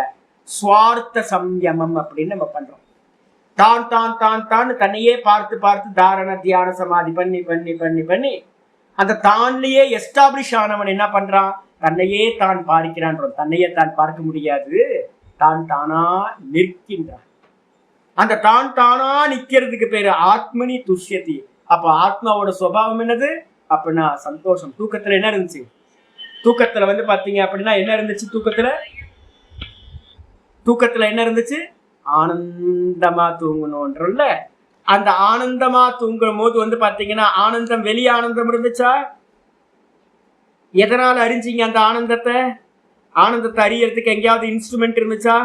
சுவார்த்த சம்யமம் அப்படின்னு நம்ம பண்றோம். தான் தான் தான் தான் தன்னையே பார்த்து பார்த்து தாரண தியான சமாதி பண்ணி பண்ணி பண்ணி பண்ணி அந்த தான்லயே எஸ்டாப்ளிஷ் ஆனவன் என்ன பண்றான், தன்னையே தான் பார்க்கிறான். தன்னையே தான் பார்க்க முடியாது, தான் தானா நிற்கின்றான். அந்த தான் தானா நிக்கிறதுக்கு பேரு ஆத்மனி துஷ்யதி. அப்ப ஆத்மாவோட சுபாவம் என்னது அப்படின்னா சந்தோஷம். தூக்கத்துல என்ன இருந்துச்சு, தூக்கத்துல வந்து பாத்தீங்க அப்படின்னா என்ன இருந்துச்சு, தூக்கத்துல என்ன இருந்துச்சு, ஆனந்தமா தூங்கணும்ன்றல. அந்த ஆனந்தமா தூங்கும் போது வந்து பாத்தீங்கன்னா ஆனந்தம் வெளி ஆனந்தம் இருந்துச்சா, எதனால அறிஞ்சிங்க அந்த ஆனந்தத்தை? ஆனந்தத்தை அறியறதுக்கு எங்கேயாவது இன்ஸ்ட்ருமெண்ட் இருந்துச்சா?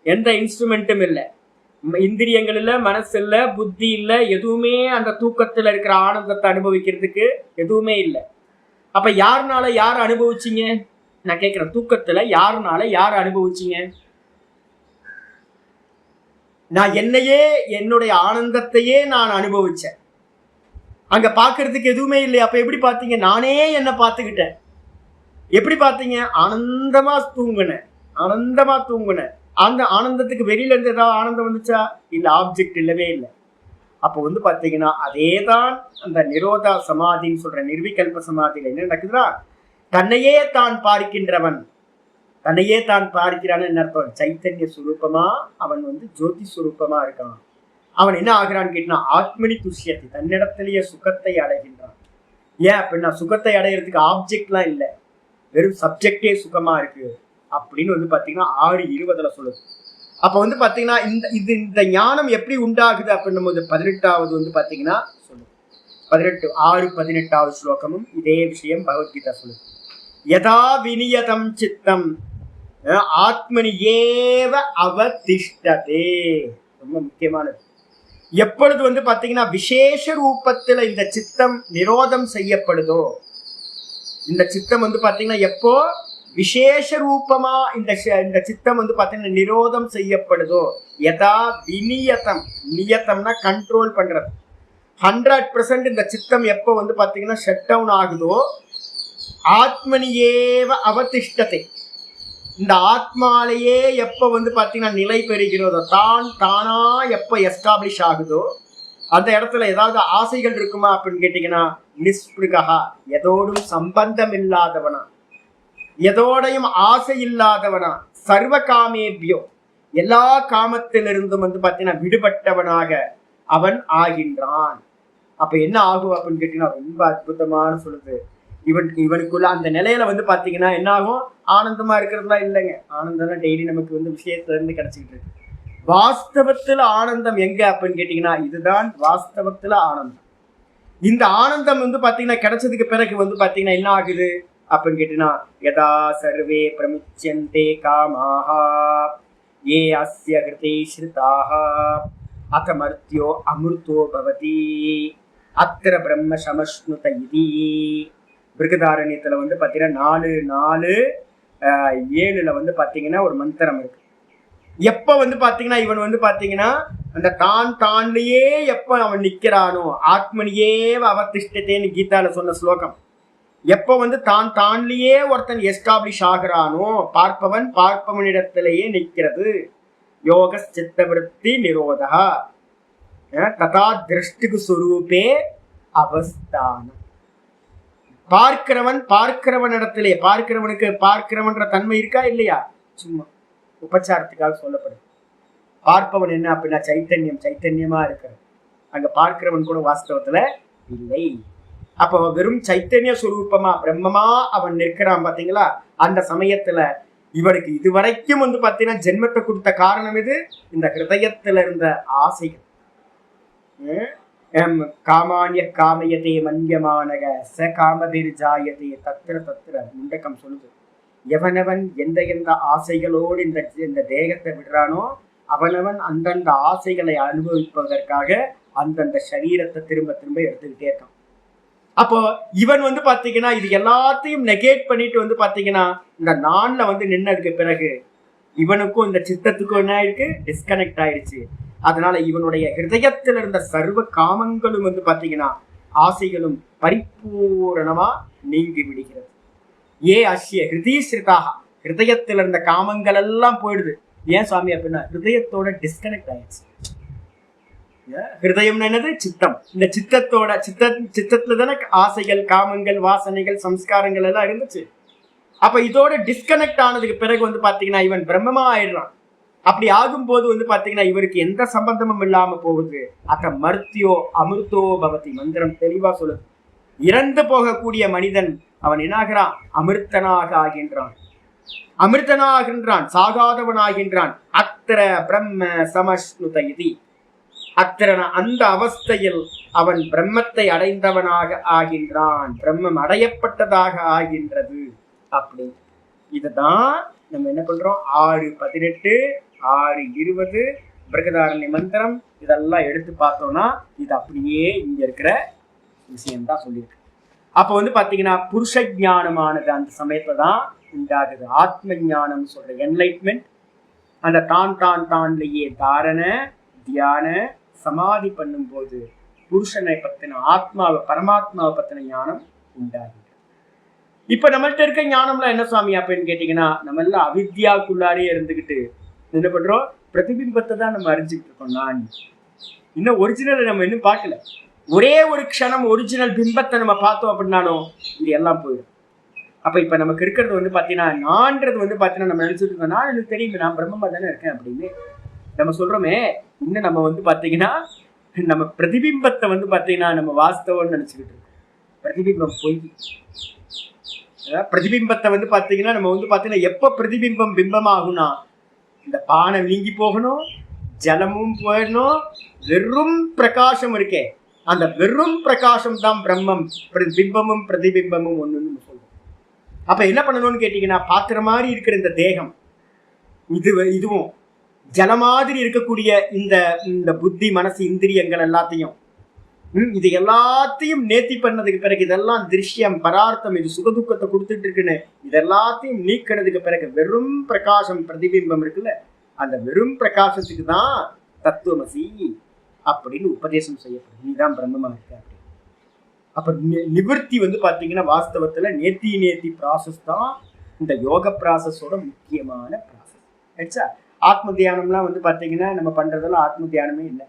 எந்த இன்ஸ்ட்ருமெண்ட்டும் இல்லை. இந்திரியங்கள் இல்ல, மனசு இல்ல, புத்தி இல்ல, எதுவுமே அந்த தூக்கத்துல இருக்கிற ஆனந்தத்தை அனுபவிக்கிறதுக்கு எதுவுமே இல்லை. அப்ப யாருனால யார் அனுபவிச்சிங்க? நான் கேட்கிறேன், தூக்கத்துல யாருனால யார் அனுபவிச்சிங்க? நான் என்னையே, என்னுடைய ஆனந்தத்தையே நான் அனுபவிச்சேன். அங்க பாக்குறதுக்கு எதுவுமே இல்லை. அப்ப எப்படி பாத்தீங்க? நானே என்ன பார்த்துக்கிட்டேன். எப்படி பாத்தீங்க? ஆனந்தமா தூங்குனேன். அந்த ஆனந்தத்துக்கு வெளியில இருந்து ஏதாவது ஆனந்தம் வந்துச்சா? இல்ல, ஆப்ஜெக்ட் இல்லவே இல்லை. அப்போ வந்து பாத்தீங்கன்னா அதேதான் அந்த நிரோத சமாதின்னு சொல்ற நிர்விகல்ப சமாதியில என்ன நடக்குதுன்னா, தன்னையே தான் பார்க்கின்றவன், தன்னையே தான் பார்க்கிறான்னு என்ன அர்த்தம்? சைத்தன்ய சுரூபமா அவன் வந்து ஜோதி சுரூபமா இருக்கான். அவன் என்ன ஆகிறான்னு கேட்டா ஆத்மனி துஷ்யத்தை, தன்னிடத்திலேயே சுகத்தை அடைகின்றான். ஏன் அப்படின்னா சுகத்தை அடையிறதுக்கு ஆப்ஜெக்ட்லாம் இல்லை, வெறும் சப்ஜெக்டே சுகமா இருக்கு அப்படின்னு வந்து பாத்தீங்கன்னா 6:20 சொல்லுது. அப்ப வந்து பாத்தீங்கன்னா இந்த ஞானம் எப்படி உண்டாகுது அப்படின்னும் போது 18வது வந்து பாத்தீங்கன்னா சொல்லுது. 6:18 ஸ்லோகமும் இதே விஷயம் பகவத்கீதா சொல்லுது. யதா விநியதம் சித்தம் ஆத்மனி ஏவ அவதிஷ்டதே. ரொம்ப முக்கியமானது. எப்பொழுது வந்து பாத்தீங்கன்னா விசேஷ ரூபத்துல இந்த சித்தம் நிரோதம் செய்யப்படுதோ, இந்த சித்தம் வந்து பாத்தீங்கன்னா எப்போ விசேஷ ரூபமா இந்த சித்தம் வந்து பாத்தீங்கன்னா நிரோதம் செய்யப்படுதோ, யதா விநியதம், நியத்தம்னா கண்ட்ரோல் பண்றது, 100% இந்த சித்தம் எப்போ வந்து பாத்தீங்கன்னா ஷட் டவுன் ஆகுதோ, ஆத்மனியேவ அவதிஷ்டத்தை, இந்த ஆத்மாலேயே எப்ப வந்து பாத்தீங்கன்னா நிலை பெறுகிறதோ, தான் தானா எப்ப எஸ்டாப்ளிஷ் ஆகுதோ, அந்த இடத்துல ஏதாவது ஆசைகள் இருக்குமா அப்படின்னு கேட்டீங்கன்னா நிஸ்பிருகா, எதோடும் சம்பந்தம் இல்லாதவனா, எதோடையும் ஆசை இல்லாதவனா, சர்வ காமேபியோ, எல்லா காமத்திலிருந்தும் வந்து பாத்தீங்கன்னா விடுபட்டவனாக அவன் ஆகின்றான். அப்ப என்ன ஆகும் அப்படின்னு கேட்டீங்கன்னா ரொம்ப அற்புதமான சொல்லுது. இவனுக்குள்ள அந்த நிலையில வந்து பாத்தீங்கன்னா என்ன ஆகும்? ஆனந்தமா இருக்கிறதுலாம் இல்லைங்க. ஆனந்தம்லாம் டெய்லி நமக்கு வந்து விஷயத்துல இருந்து கிடைச்சிக்கிட்டு இருக்கு. வாஸ்தவத்துல ஆனந்தம் எங்க அப்படின்னு கேட்டீங்கன்னா இதுதான் வாஸ்தவத்துல ஆனந்தம். இந்த ஆனந்தம் வந்து பாத்தீங்கன்னா கிடைச்சதுக்கு பிறகு வந்து பாத்தீங்கன்னா என்ன ஆகுது அப்படின்னு கேட்டீங்கன்னா, யதா சர்வே பிரமுச்யந்தே காமாஹா ஏ அஸ்ய கிருதே ஸ்ருதாஹ அகமர்த்யோ அமிர்தோ பவதி அத்திர பிரம்ம சமஸ்னுத இதி. பிருகதாரண்யத்துல வந்து பாத்தீங்கன்னா 4:4-7 வந்து பாத்தீங்கன்னா ஒரு மந்திரம் இருக்கு. எப்ப வந்து பாத்தீங்கன்னா இவன் வந்து பாத்தீங்கன்னா அந்த தான்லயே எப்ப அவன் நிக்கிறானோ, ஆத்மனியே அவதிஷ்டத்தேன்னு கீதால சொன்ன ஸ்லோகம், எப்ப வந்து தான்லயே ஒருத்தன் எஸ்டாப்ளிஷ் ஆகிறானோ, பார்ப்பவன் பார்ப்பவனிடத்திலேயே நிற்கிறது. யோக சித்தவிருத்தி நிரோதா ததா திருஷ்டிகு சுரூபே அவஸ்தானம். பார்க்கிறவன் இடத்திலே பார்க்கிறவனுக்கு பார்க்கிறவன்ற தன்மை இருக்கா இல்லையா? சும்மா உபச்சாரத்துக்காக சொல்லப்படுது. பார்ப்பவன் என்ன அப்படின்னா சைத்தன்யமா இருக்கிறது. அங்க பார்க்கிறவன் கூட வாஸ்தவத்துல இல்லை. அப்போ வெறும் சைத்தன்ய சுரூபமா பிரம்மமா அவன் நிற்கிறான் பாத்தீங்களா? அந்த சமயத்துல இவனுக்கு இதுவரைக்கும் பாத்தீங்கன்னா ஜென்மத்தை கொடுத்த காரணம் இது, இந்த ஹிருதயத்துல இருந்த ஆசைகள். காமானிய காமயதே மன்யமானக ச காமபிர் ஜாயதே தத்திர தத்திர முண்டக்கம் சொல்லுது. எவனவன் எந்த ஆசைகளோடு இந்த தேகத்தை விடுறானோ அவனவன் அந்தந்த ஆசைகளை அனுபவிப்பதற்காக அந்தந்த சரீரத்தை திரும்ப திரும்ப எடுத்துக்கிட்டே இருக்கான். அப்போ இவன் பாத்தீங்கன்னா இது எல்லாத்தையும் நெகேட் பண்ணிட்டு பாத்தீங்கன்னா இந்த நான்ல நின்னதுக்கு பிறகு இவனுக்கும் இந்த சித்தத்துக்கும் என்ன ஆயிருக்கு? டிஸ்கனெக்ட் ஆயிடுச்சு. அதனால இவனுடைய ஹிருதயத்தில் இருந்த சர்வ காமங்களும் பாத்தீங்கன்னா ஆசைகளும் பரிபூரணமா நீங்கி விடுகிறது. அஸ்ய ஹிருதீஸ்ரிதாக ஹிருதயத்தில் இருந்த காமங்கள் எல்லாம் போயிடுது. ஏன் சுவாமி அப்படின்னா ஹிருதயத்தோட டிஸ்கனெக்ட் ஆயிடுச்சு. ஹிருதயம்னு என்னது? சித்தம். இந்த சித்தத்துல தானே ஆசைகள் காமங்கள் வாசனைகள் சம்ஸ்காரங்கள் எல்லாம் இருந்துச்சு. அப்ப இதோட டிஸ்கனெக்ட் ஆனதுக்கு பிறகு பாத்தீங்கன்னா இவன் பிரம்மமா ஆயிடுறான். அப்படி ஆகும்போது பாத்தீங்கன்னா இவருக்கு எந்த சம்பந்தமும் இல்லாம போகுது. அத்த மர்த்தியோ அமிர்தோ பவதி மந்திரம் தெளிவா சொல்லுது. இறந்து போகக்கூடிய மனிதன் அவன் என்னாகிறான்? அமிர்தனாக ஆகின்றான், சாகாதவனாகின்றான். அத்திர பிரம்ம சமஸ்னுத இதி. அத்திரன அந்த அவஸ்தையில் அவன் பிரம்மத்தை அடைந்தவனாக ஆகின்றான், பிரம்மம் அடையப்பட்டதாக ஆகின்றது. அப்படி இதுதான் நம்ம என்ன பண்றோம்? 6:18 6:20 பிருகதாரண்ய மந்திரம் இதெல்லாம் எடுத்து பார்த்தோம்னா இது அப்படியே இங்க இருக்கிற விஷயம்தான் சொல்லியிருக்கு. அப்போ பாத்தீங்கன்னா புருஷ ஞானமானது அந்த சமயத்துல தான் உண்டாகுது. ஆத்ம ஞானம் சொல்ற என்லைட்மெண்ட் அந்த தான்லயே தாரண தியான சமாதி பண்ணும் போது புருஷனை பத்தின ஆத்மாவை பரமாத்மாவை பத்தின ஞானம் உண்டாகுது. இப்ப நம்மள்ட்ட இருக்க ஞானம்லாம் என்ன சுவாமி அப்படின்னு கேட்டீங்கன்னா, நம்ம எல்லாம் அவித்யாக்குள்ளாரே இருந்துகிட்டு என்ன பண்றோம்? பிரதிபிம்பத்தை தான் நம்ம அறிஞ்சுக்கிட்டு இருக்கோம். நான் இன்னும் ஒரிஜினல் நம்ம இன்னும் பார்க்கல. ஒரே ஒரு க்ஷணம் ஒரிஜினல் பிம்பத்தை நம்ம பார்த்தோம் அப்படின்னாலும் இது எல்லாம் போயிடும். அப்ப இப்ப நமக்கு இருக்கிறது பாத்தீங்கன்னா நான்றது பாத்தீங்கன்னா நம்ம நினைச்சிட்டு இருக்கோம், நான் எனக்கு தெரியுமே நான் பிரம்மமா தானே இருக்கேன் அப்படின்னு நம்ம சொல்றோமே. இன்னும் நம்ம பாத்தீங்கன்னா நம்ம பிரதிபிம்பத்தை பாத்தீங்கன்னா நம்ம வாஸ்தவம்னு நினைச்சுக்கிட்டு இருக்கோம். பிரதிபிம்பம் போய் பிரதிபிம்பத்தை பாத்தீங்கன்னா நம்ம பாத்தீங்கன்னா எப்ப பிரதிபிம்பம் பிம்பமாகும்னா இந்த பானை நீங்கி போகணும், ஜலமும் போயிடணும், வெறும் பிரகாசம் இருக்கே அந்த வெறும் பிரகாசம் தான் பிரம்மம். பிம்பமும் பிரதிபிம்பமும் ஒண்ணுன்னு சொல்றோம். அப்ப என்ன பண்ணணும்னு கேட்டீங்கன்னா, பாத்திர மாதிரி இருக்கிற இந்த தேகம் இதுவும் ஜல மாதிரி இருக்கக்கூடிய இந்த புத்தி மனசு இந்திரியங்கள் எல்லாத்தையும் இது எல்லாத்தையும் நேர்த்தி பண்ணதுக்கு பிறகு இதெல்லாம் திருஷ்யம் பரார்த்தம் இது சுகதுக்கத்தை கொடுத்துட்டு இருக்குன்னு இது எல்லாத்தையும் நீக்கிறதுக்கு பிறகு வெறும் பிரகாசம் பிரதிபிம்பம் இருக்குல்ல, அந்த வெறும் பிரகாசத்துக்கு தான் தத்துவமசி அப்படின்னு உபதேசம் செய்யப்படும். நீதான் பிரம்மமா இருக்க அப்படி. அப்ப நிவர்த்தி பாத்தீங்கன்னா வாஸ்தவத்துல நேர்த்தி ப்ராசஸ் தான் இந்த யோக ப்ராசஸோட முக்கியமான ப்ராசஸ். ஆச்சா? ஆத்ம தியானம்லாம் பாத்தீங்கன்னா நம்ம பண்றதெல்லாம் ஆத்ம தியானமே இல்லை.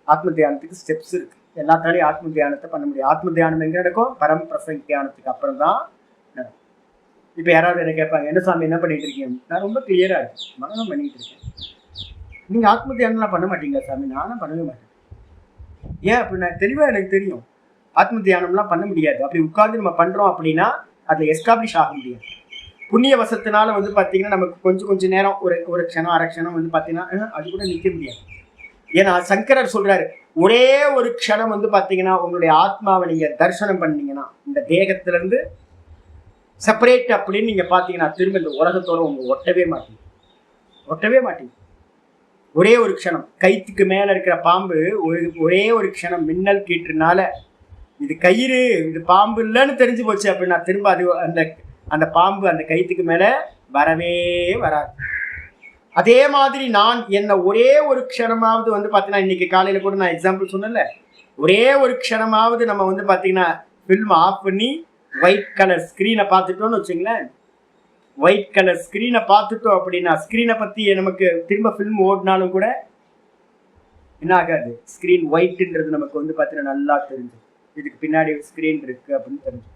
ஆத்ம தியானத்துக்கு ஸ்டெப்ஸ் இருக்கு. எல்லாத்தாலையும் ஆத்ம தியானத்தை பண்ண முடியும். ஆத்ம தியானம் எங்க நடக்கும்? பரம் பிரசங்க தியானத்துக்கு அப்புறம் தான் நடக்கும். இப்ப யாராவது என்ன கேட்பாங்க, என்ன சாமி என்ன பண்ணிட்டு இருக்கீங்க? நான் ரொம்ப கிளியரா இருக்கு, மனநம் பண்ணிட்டு இருக்கேன். நீங்க ஆத்ம தியானம்லாம் பண்ண மாட்டீங்களா சாமி? நானும் பண்ணவே மாட்டேன். ஏன் அப்படின்னா தெளிவா எனக்கு தெரியும் ஆத்ம தியானம்லாம் பண்ண முடியாது. அப்படி உட்கார்ந்து நம்ம பண்றோம் அப்படின்னா அதுல எஸ்டாப்ளிஷ் ஆக முடியாது. புண்ணிய வசத்தினால பாத்தீங்கன்னா நமக்கு கொஞ்சம் நேரம் ஒரு க்ஷணம் அரை க்ஷணம் பாத்தீங்கன்னா அது கூட நிக்க முடியாது. ஏன்னா சங்கரர் சொல்றாரு, ஒரே ஒரு க்ஷணம் பாத்தீங்கன்னா உங்களுடைய ஆத்மாவை நீங்க தரிசனம் பண்ணீங்கன்னா இந்த தேகத்துல இருந்து செப்பரேட் அப்படின்னு நீங்க பாத்தீங்கன்னா திரும்ப இந்த உலகத்தோட உங்க ஒட்டவே மாட்டீங்க. ஒரே ஒரு க்ஷணம். கைத்துக்கு மேல இருக்கிற பாம்பு ஒரே ஒரு க்ஷணம் மின்னல் கீற்றுனால இது கயிறு இது பாம்பு இல்லைன்னு தெரிஞ்சு போச்சு அப்படின்னா திரும்ப அது அந்த பாம்பு அந்த கைத்துக்கு மேல வரவே வராது. அதே மாதிரி நான் என்ன ஒரே ஒரு க்ஷணமாவது பாத்தீங்கன்னா இன்னைக்கு காலையில கூட நான் எக்ஸாம்பிள் சொன்னேன்ல, ஒரே ஒரு க்ஷணமாவது நம்ம பாத்தீங்கன்னா ஃபில்ம் ஆஃப் பண்ணி ஒயிட் கலர் ஸ்கிரீனை பார்த்துட்டோம்னு வச்சுங்களேன். ஒயிட் கலர் ஸ்கிரீனை பார்த்துட்டோம் அப்படின்னா ஸ்கிரீனை பத்தி நமக்கு திரும்ப ஃபில்ம் ஓடினாலும் கூட என்ன ஆகாது, ஸ்கிரீன் ஒயிட்ன்றது நமக்கு பாத்தீங்கன்னா நல்லா தெரிஞ்சு இதுக்கு பின்னாடி ஸ்கிரீன் இருக்கு அப்படின்னு தெரிஞ்சு.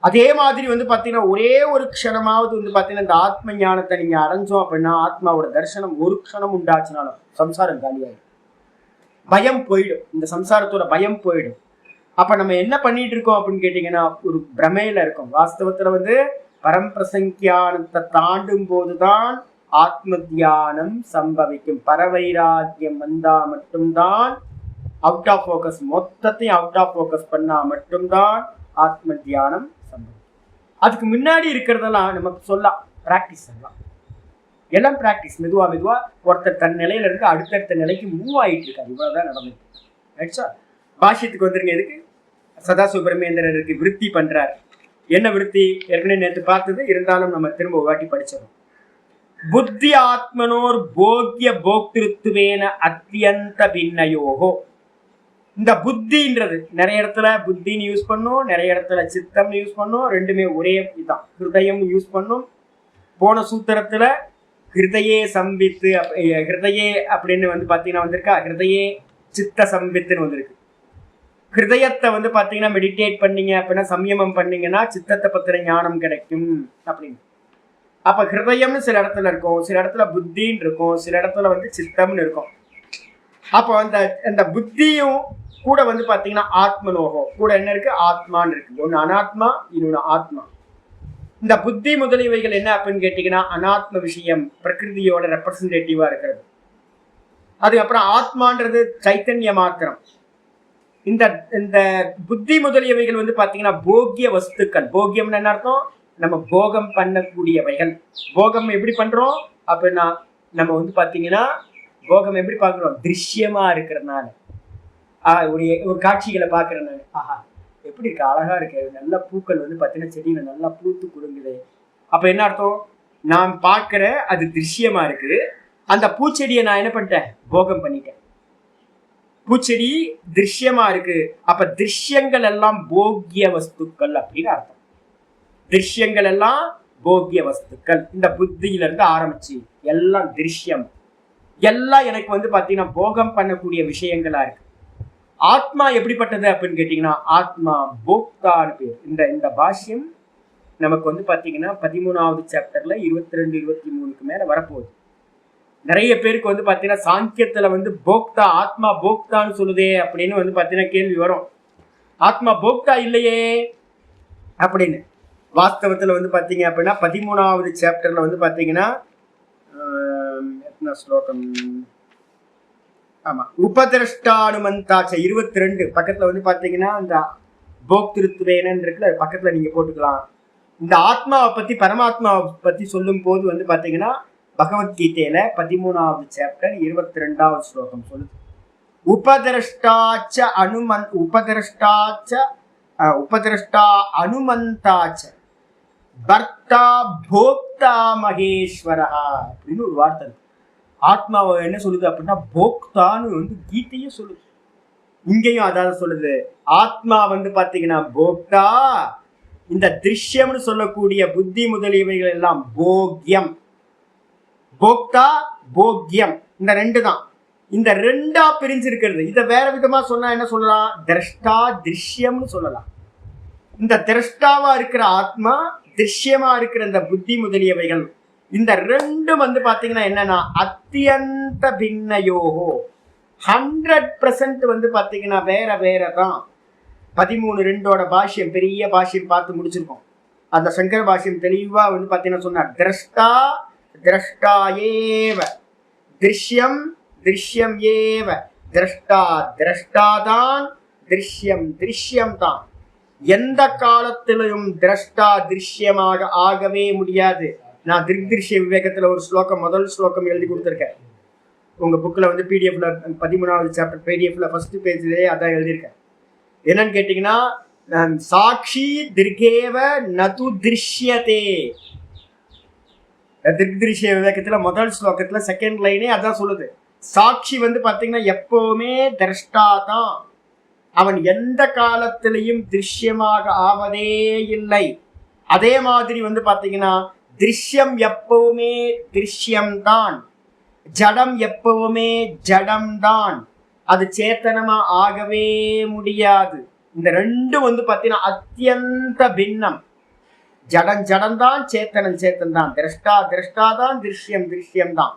அதே மாதிரி வந்து பார்த்தீங்கன்னா ஒரே ஒரு க்ஷணமாவது வந்து பார்த்தீங்கன்னா இந்த ஆத்ம ஞானத்தை நீங்க அடைஞ்சோம் அப்படின்னா, ஆத்மாவோட தரிசனம் ஒரு க்ஷணம் உண்டாச்சுனாலும் சம்சாரம் காலியாயிடும். பயம் போயிடும், இந்த சம்சாரத்தோட பயம் போயிடும். அப்ப நம்ம என்ன பண்ணிட்டு இருக்கோம் அப்படின்னு கேட்டீங்கன்னா, ஒரு பிரமையில இருக்கோம். வாஸ்தவத்துல வந்து பரம்பிரசங்கியானத்தை தாண்டும் போதுதான் ஆத்ம தியானம் சம்பவிக்கும். பரவைராக்கியம் வந்தா மட்டும்தான் அவுட் ஆஃப் ஃபோக்கஸ், மொத்தத்தையும் அவுட் ஆஃப் ஃபோக்கஸ் பண்ணா மட்டும்தான் ஆத்ம தியானம் சம்பவிக்கும். அதுக்கு முன்னாடி இருக்கிறதெல்லாம் நமக்கு சொல்லலாம், பிராக்டிஸ் எல்லாம் எல்லாம் பிராக்டிஸ். மெதுவா மெதுவா ஒருத்தர் தன் நிலையில இருந்து அடுத்தடுத்த நிலைக்கு மூவ் ஆயிட்டு இருக்காரு. இவ்வளவுதான் நடந்துருக்கு. ரைட்ஸா? பாஷ்யத்துக்கு வந்துருங்க. எதுக்கு சதா சுப்பிரமணியந்திரருக்கு விருத்தி பண்றார். என்ன விருத்தி? ஏற்கனவே நேற்று பார்த்தது, இருந்தாலும் நம்ம திரும்ப ஒரு வாட்டி படிச்சிடும். புத்தி ஆத்மனோர் போக்கிய போக்திருத்துவேன அத்தியந்த பின்னயோகோ. இந்த புத்தின்றது நிறைய இடத்துல புத்தின்னு யூஸ் பண்ணும், நிறைய இடத்துல சித்தம்னு யூஸ் பண்ணும். ரெண்டுமே ஒரே இதுதான். ஹிருதயம் யூஸ் பண்ணும். போன சூத்திரத்துல ஹிருதயே சம்பித்து, ஹிருதயே அப்படின்னு வந்து பாத்தீங்கன்னா வந்திருக்கா, ஹிருதயே சித்த சம்பித்துன்னு வந்திருக்கு. ஹிருதயத்தை வந்து பாத்தீங்கன்னா மெடிடேட் பண்ணீங்க அப்படின்னா, சம்யமம் பண்ணீங்கன்னா சித்தத்தை பத்திர ஞானம் கிடைக்கும் அப்படின்னு. அப்ப ஹிருதயம்னு சில இடத்துல இருக்கும், சில இடத்துல புத்தின்னு இருக்கும், சில இடத்துல வந்து சித்தம்னு இருக்கும். அப்போ அந்த புத்தியும் கூட வந்து பாத்தீங்கன்னா ஆத்மனோகோ கூட என்ன இருக்கு? ஆத்மான்னு இருக்கு. ஒன்னு அனாத்மா, இன்னொன்னு ஆத்மா. இந்த புத்தி முதலியவைகள் என்ன அப்படின்னு கேட்டீங்கன்னா அனாத்ம விஷயம், பிரகிருதியோட ரெப்ரசன்டேட்டிவா இருக்கிறது. அதுக்கப்புறம் ஆத்மான்றது சைத்தன்ய மாத்திரம். இந்த இந்த புத்தி முதலியவைகள் வந்து பாத்தீங்கன்னா போக்கிய வஸ்துக்கள். போக்கியம்னு என்ன அர்த்தம்? நம்ம போகம் பண்ணக்கூடியவைகள். போகம் எப்படி பண்றோம் அப்படின்னா, நம்ம வந்து பாத்தீங்கன்னா போகம் எப்படி பார்க்கிறோம்? திருஷ்யமா இருக்கிறதுனால. ஒரு காட்சிகளை பார்க்கறேன். ஆஹா, எப்படி இருக்கு, அழகா இருக்கு, நல்ல பூக்கள் வந்து பாத்தீங்கன்னா செடியில நல்லா பூத்து குடுங்குது. அப்ப என்ன அர்த்தம்? நான் பார்க்கிறேன், அது திருஷ்யமா இருக்கு. அந்த பூச்செடியை நான் என்ன பண்ணிட்டேன்? போகம் பண்ணிட்டேன். பூச்செடி திருஷ்யமா இருக்கு. அப்ப திருஷ்யங்கள் எல்லாம் போக்கிய வஸ்துக்கள் அப்படின்னு அர்த்தம். திருஷ்யங்கள் எல்லாம் போக்கிய வஸ்துக்கள். இந்த புத்தியில இருந்து ஆரம்பிச்சு எல்லாம் திருஷ்யம், எல்லாம் எனக்கு வந்து பாத்தீங்கன்னா போகம் பண்ணக்கூடிய விஷயங்களா இருக்கு. ஆத்மா எப்படிப்பட்டது அப்படின்னு கேட்டீங்கன்னா, ஆத்மா போக்தான்னு பேர். இந்த பாஷ்யம் நமக்கு வந்து பாத்தீங்கன்னா 13வது சாப்டர்ல 22, 23க்கு மேல வரப்போகுது. நிறைய பேருக்கு வந்து பாத்தீங்கன்னா சாங்கியத்துல வந்து போக்தா, ஆத்மா போக்தான்னு சொல்லுதே அப்படின்னு வந்து பாத்தீங்கன்னா கேள்வி வரும். ஆத்மா போக்தா இல்லையே அப்படின்னு. வாஸ்தவத்துல வந்து பாத்தீங்க அப்படின்னா 13வது சாப்டர்ல வந்து பாத்தீங்கன்னா ஸ்லோகம், ஆமா, உபதிரஷ்டானுமந்தாச்ச 22 பக்கத்துல வந்து பாத்தீங்கன்னா இந்த போக்திருத்துவேனன் இருக்குல்ல, பக்கத்துல நீங்க போட்டுக்கலாம். இந்த ஆத்மாவை பத்தி, பரமாத்மாவை பத்தி சொல்லும் போது வந்து பாத்தீங்கன்னா பகவத்கீதையில 13வது சாப்டர் 22வது ஸ்லோகம் சொல்லுது. உபதிரஷ்டாச்ச உபதிரஷ்டா அனுமந்தாச்ச பர்த்தா போக்தா மகேஸ்வரா அப்படின்னு ஒரு வார்த்தை இருக்கு. ஆத்மாவை என்ன சொல்லுது அப்படின்னா போக்தான்னு வந்து கீதையே சொல்லுது. இங்கேயும் அதாவது சொல்லுது. ஆத்மா வந்து பாத்தீங்கன்னா போக்தா, இந்த திருஷ்யம்னு சொல்லக்கூடிய புத்தி முதலியவைகள் எல்லாம் போக்யம். போக்தா போக்யம், இந்த ரெண்டு தான். இந்த ரெண்டா பிரிஞ்சிருக்கிறது. இதை வேற விதமா சொன்னா என்ன சொல்லலாம்? திரஷ்டா திருஷ்யம்னு சொல்லலாம். இந்த திரஷ்டாவா இருக்கிற ஆத்மா, திருஷ்யமா இருக்கிற இந்த புத்தி முதலியவைகள், இந்த ரெண்டும் வந்து பாத்தீங்கன்னா என்னன்னா அத்தியந்த பின்னயோகோ, 100% வந்து பாத்தீங்கன்னா வேற வேறதான். 13:2 பாஷ்யம், பெரிய பாஷ்யம் பார்த்து முடிச்சிருக்கோம். அந்த சங்கர பாஷ்யம் தெளிவா வந்து பாத்தீங்கன்னா சொன்னார், திரஷ்டா திரஷ்டா ஏவ, திருஷ்யம் திருஷ்யம் ஏவ, திரஷ்டா திரஷ்டாதான், திருஷ்யம் திருஷ்யம் தான். எந்த காலத்திலும் திரஷ்டா திருஷ்யமாக ஆகவே முடியாது. நான் திருஷ்ய விவேகத்துல ஒரு ஸ்லோகம், முதல் ஸ்லோகம் எழுதி கொடுத்துருக்கேன். உங்க புக்ல வந்து பிடிஎஃப்ல 13வது சாப்டர் பிடிஎஃப்ல ஃபர்ஸ்ட் பேஜ்லயே அதான் எழுதியிருக்கேன். என்னன்னு கேட்டீங்கன்னா, சாட்சி திருகேவ நது திருஷ்யதே. திருஷ்ய விவேகத்துல முதல் ஸ்லோகத்துல செகண்ட் லைனே அதான் சொல்லுது. சாட்சி வந்து பாத்தீங்கன்னா எப்பவுமே திரஷ்டா தான். அவன் எந்த காலத்திலையும் திருஷ்யமாக ஆவதே இல்லை. அதே மாதிரி வந்து பாத்தீங்கன்னா திருஷ்யம் எப்பவுமே திருஷ்யம்தான், ஜடம் எப்பவுமே ஜடம்தான். அது சேத்தனமா ஆகவே முடியாது. இந்த ரெண்டும் வந்து பாத்தீங்கன்னா அத்தியந்த பின்னம். ஜடம் ஜடம்தான், சேத்தனம் சேத்தன் தான், திரஷ்டா திரஷ்டாதான், திருஷ்யம் திருஷ்யம் தான்,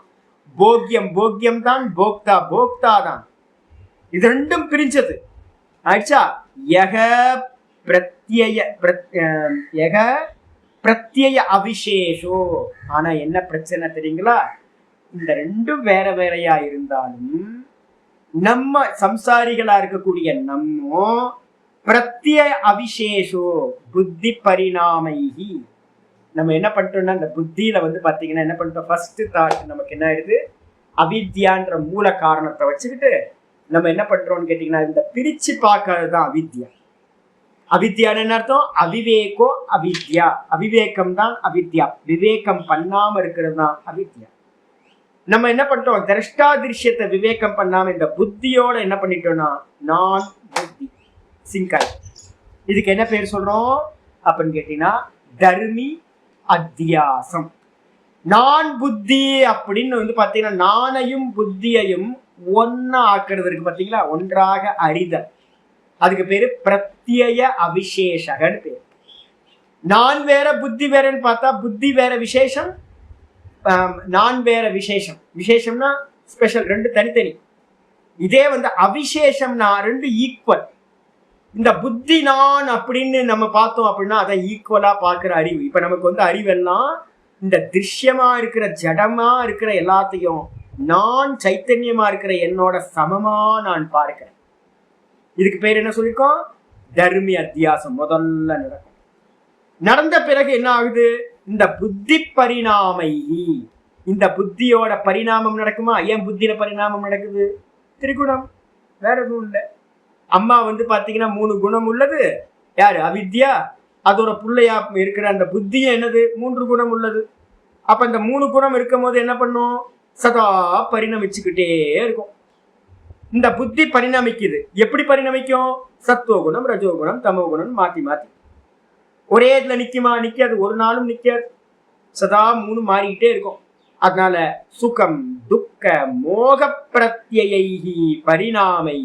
போக்கியம் போக்கியம் தான், போக்தா போக்தா தான். இது ரெண்டும் பிரிஞ்சது ஆயிடுச்சா. யக பிரத்யய யக பிரத்யய அவிசேஷோ. ஆனா என்ன பிரச்சனை தெரியுங்களா, இந்த ரெண்டும் வேற வேறையா இருந்தாலும் நம்ம சம்சாரிகளா இருக்கக்கூடிய நம்ம பிரத்யய அவிசேஷோ புத்தி பரிணாமைகி. நம்ம என்ன பண்ணிட்டோம்னா இந்த புத்தியில வந்து பாத்தீங்கன்னா என்ன பண்ணிட்டோம், ஃபர்ஸ்ட் தாட் நமக்கு என்ன ஆயிடுது, அவித்யான்ற மூல காரணத்தை வச்சுக்கிட்டு நம்ம என்ன பண்றோம்னு கேட்டீங்கன்னா இந்த பிரிச்சு பார்க்கறது தான் அவித்யா. அவித்யான்னு என்ன அர்த்தம், அவிவேகோ அவித்யா. அவிவேகம் தான் அவித்யா, விவேகம் பண்ணாம இருக்கிறது தான் அவித்யா. நம்ம என்ன பண்ணிட்டோம், திரஷ்டா திருஷ்யத்தை விவேகம் பண்ணாம இந்த புத்தியோட என்ன பண்ணிட்டோம்னா நான் புத்தி சிங்காய். இதுக்கு என்ன பேர் சொல்றோம் அப்படின்னு கேட்டீங்கன்னா தர்மி அத்தியாசம். நான் புத்தி அப்படின்னு வந்து பாத்தீங்கன்னா நானையும் புத்தியையும் ஒன்னா ஆக்குறது இருக்கு பாத்தீங்களா, ஒன்றாக அறிதல். அதுக்கு பேரு பிரத்யய அவிசேஷகன்னு பேரு. நான் வேற புத்தி வேறன்னு பார்த்தா புத்தி வேற விசேஷம், நான் வேற விசேஷம். விசேஷம்னா ஸ்பெஷல், ரெண்டு தனித்தனி. இதே வந்து அவிசேஷம்னா ரெண்டு ஈக்குவல். இந்த புத்தி நான் அப்படின்னு நம்ம பார்த்தோம் அப்படின்னா அதை ஈக்குவலா பார்க்கிற அறிவு. இப்ப நமக்கு வந்து அறிவெல்லாம் இந்த திருஷ்யமா இருக்கிற ஜடமா இருக்கிற எல்லாத்தையும் நான் சைத்தன்யமா இருக்கிற என்னோட சமமா நான் பார்க்கிறேன். இதுக்கு பேர் என்ன சொல்லிருக்கோம், தர்மி அத்தியாசம். முதல்ல நடக்கும். நடந்த பிறகு என்ன ஆகுது, இந்த புத்தி பரிணாமை. இந்த புத்தியோட பரிணாமம் நடக்குமா. ஏன் புத்தியில பரிணாமம் நடக்குது, திரிகுணம், வேற எதுவும் இல்லை. அம்மா வந்து பாத்தீங்கன்னா 3 குணம் உள்ளது, யாரு அவித்யா. அதோட பிள்ளையா இருக்கிற அந்த புத்தியும் என்னது, 3 குணம் உள்ளது. அப்ப இந்த 3 குணம் இருக்கும் போது என்ன பண்ணும், சதா பரிணமிச்சுக்கிட்டே இருக்கும். இந்த புத்தி பரிணமிக்குது. எப்படி பரிணமிக்கும், சத்துவகுணம் ரஜோகுணம் தமோகுணம் மாத்தி மாத்தி. ஒரே இதுல நிக்குமா, நிக்காது, ஒரு நாளும் நிக்காது. சதா 3 மாறிக்கிட்டே இருக்கும். அதனால சுகம் துக்க மோக பிரத்யைஹி பரிணாமை.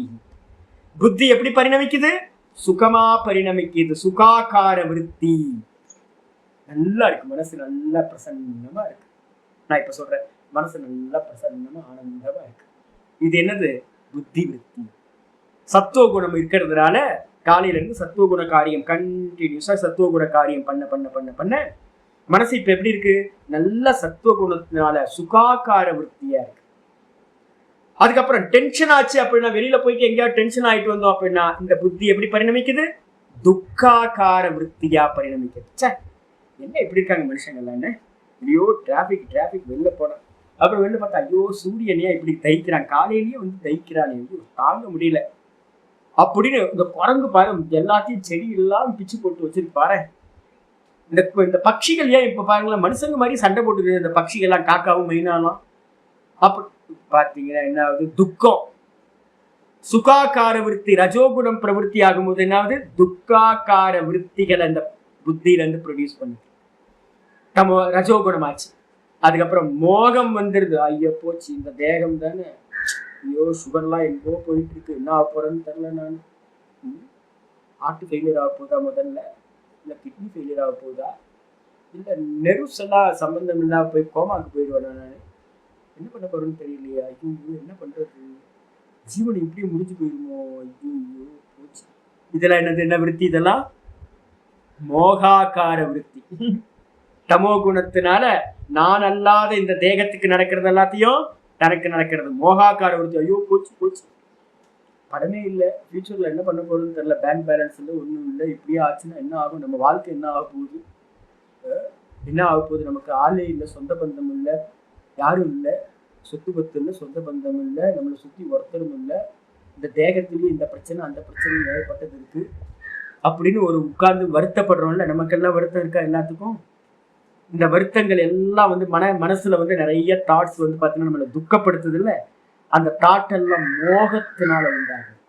புத்தி எப்படி பரிணமிக்குது, சுகமா பரிணமிக்குது. சுகாகார விருத்தி. நல்லா இருக்கு, மனசு நல்லா பிரசன்னமா இருக்கு. நான் இப்ப சொல்றேன், மனசு நல்லா பிரசன்னமா ஆனந்தமா இருக்கு. இது என்னது, புத்தி விருத்தி. சத்துவ குணம் இருக்கிறதுனால காலையில இருந்து சத்துவ குண காரியம் கண்டினியூஸா சத்துவ குண காரியம் பண்ண பண்ண பண்ண பண்ண மனசு இப்ப எப்படி இருக்கு, நல்ல சத்துவ குணத்தினால சுகாகார விருத்தியா இருக்கு. அதுக்கப்புறம் டென்ஷன் ஆச்சு அப்படின்னா, வெளியில போயிட்டு எங்கேயாவது டென்ஷன் ஆயிட்டு வந்தோம் அப்படின்னா இந்த புத்தி எப்படி பரிணமிக்குது, துக்காகார விருத்தியா பரிணமிக்குது. சே, என்ன இப்படி இருக்காங்க மனுஷங்கள்லாம், என்ன ஐயோ டிராபிக் வெளில போனோம், அப்புறம் வெளில பார்த்தா ஐயோ சூரியனையா இப்படி தைக்கிறான், காலையிலேயே வந்து தைக்கிறானே, தாங்க முடியல அப்படின்னு. இந்த குரங்கு பாரு எல்லாத்தையும் செடி எல்லாம் பிச்சு போட்டு வச்சிருக்கு பாரு. இந்த பட்சிகள் ஏன் இப்ப பாருங்களேன் மனுஷங்க மாதிரி சண்டை போட்டுருக்கு இந்த பட்சிகள்லாம், காக்காவும் மைனாலாம். அப்படி பாத்தீங்கன்னா என்ன ஆகுது, துக்கம். சுகாக்கார விருத்தி ரஜோகுணம் பிரவருத்தி ஆகும்போது என்ன ஆகுது, துக்காக்கார விருத்திகளை அந்த புத்தியில இருந்து ப்ரொடியூஸ் பண்ணு. நம்ம ரஜோகுணம் ஆச்சு. அதுக்கப்புறம் மோகம் வந்துடுது. ஐயோ போச்சு, இந்த தேகம் தானே, ஐயோ சுகர்லாம் எங்கோ போயிட்டு இருக்கு, என்ன ஆக போறேன்னு தெரியல. நான் ஹார்ட் ஃபெயிலியர் ஆக போதா முதல்ல, இல்லை கிட்னி ஃபெயிலியர் ஆக போகுதா, இல்லை நெருஸ் எல்லாம் சம்பந்தம் இல்லாம போய் கோமாக்கு போயிடுவேன் நான், என்ன பண்ண போறேன்னு தெரியலையா, ஐயோ என்ன பண்றது, ஜீவன் இப்படியே முடிஞ்சு போயிருமோ, ஐயோ போச்சு. இதெல்லாம் என்னது, என்ன விருத்தி, இதெல்லாம் மோகாக்கார விருத்தி. தமோ குணத்தினால நான் அல்லாத இந்த தேகத்துக்கு நடக்கிறது எல்லாத்தையும் தனக்கு நடக்கிறது மோகாக்கார விருத்தி. ஐயோ போச்சு போச்சு, படமே இல்லை, ஃபியூச்சர்ல என்ன பண்ண போறதுன்னு தெரியல, பேங்க் பேலன்ஸ் இல்லை, ஒன்றும் இல்லை, இப்படியே ஆச்சுன்னா என்ன ஆகும், நம்ம வாழ்க்கை என்ன ஆக போகுது, என்ன ஆக போகுது, நமக்கு ஆளே இல்லை, சொந்த பந்தம் இல்லை, யாரும் இல்லை, சொத்து பத்து இல்லை, சொந்த பந்தம் இல்லை, நம்மளை சுற்றி ஒருத்தரும் இல்லை, இந்த தேகத்திலேயும் இந்த பிரச்சனை அந்த பிரச்சனை ஏற்பட்டது இருக்கு அப்படின்னு ஒரு உட்கார்ந்து வருத்தப்படுறோம்ல. நமக்கெல்லாம் வருத்தம் இருக்கா எல்லாத்துக்கும். இந்த வருத்தங்கள் எல்லாம் வந்து மனசுல வந்து நிறைய தாட்ஸ் வந்து பார்த்தீங்கன்னா நம்மளை துக்கப்படுத்துது இல்லை, அந்த தாட் எல்லாம் மோகத்தினால உண்டாகும்.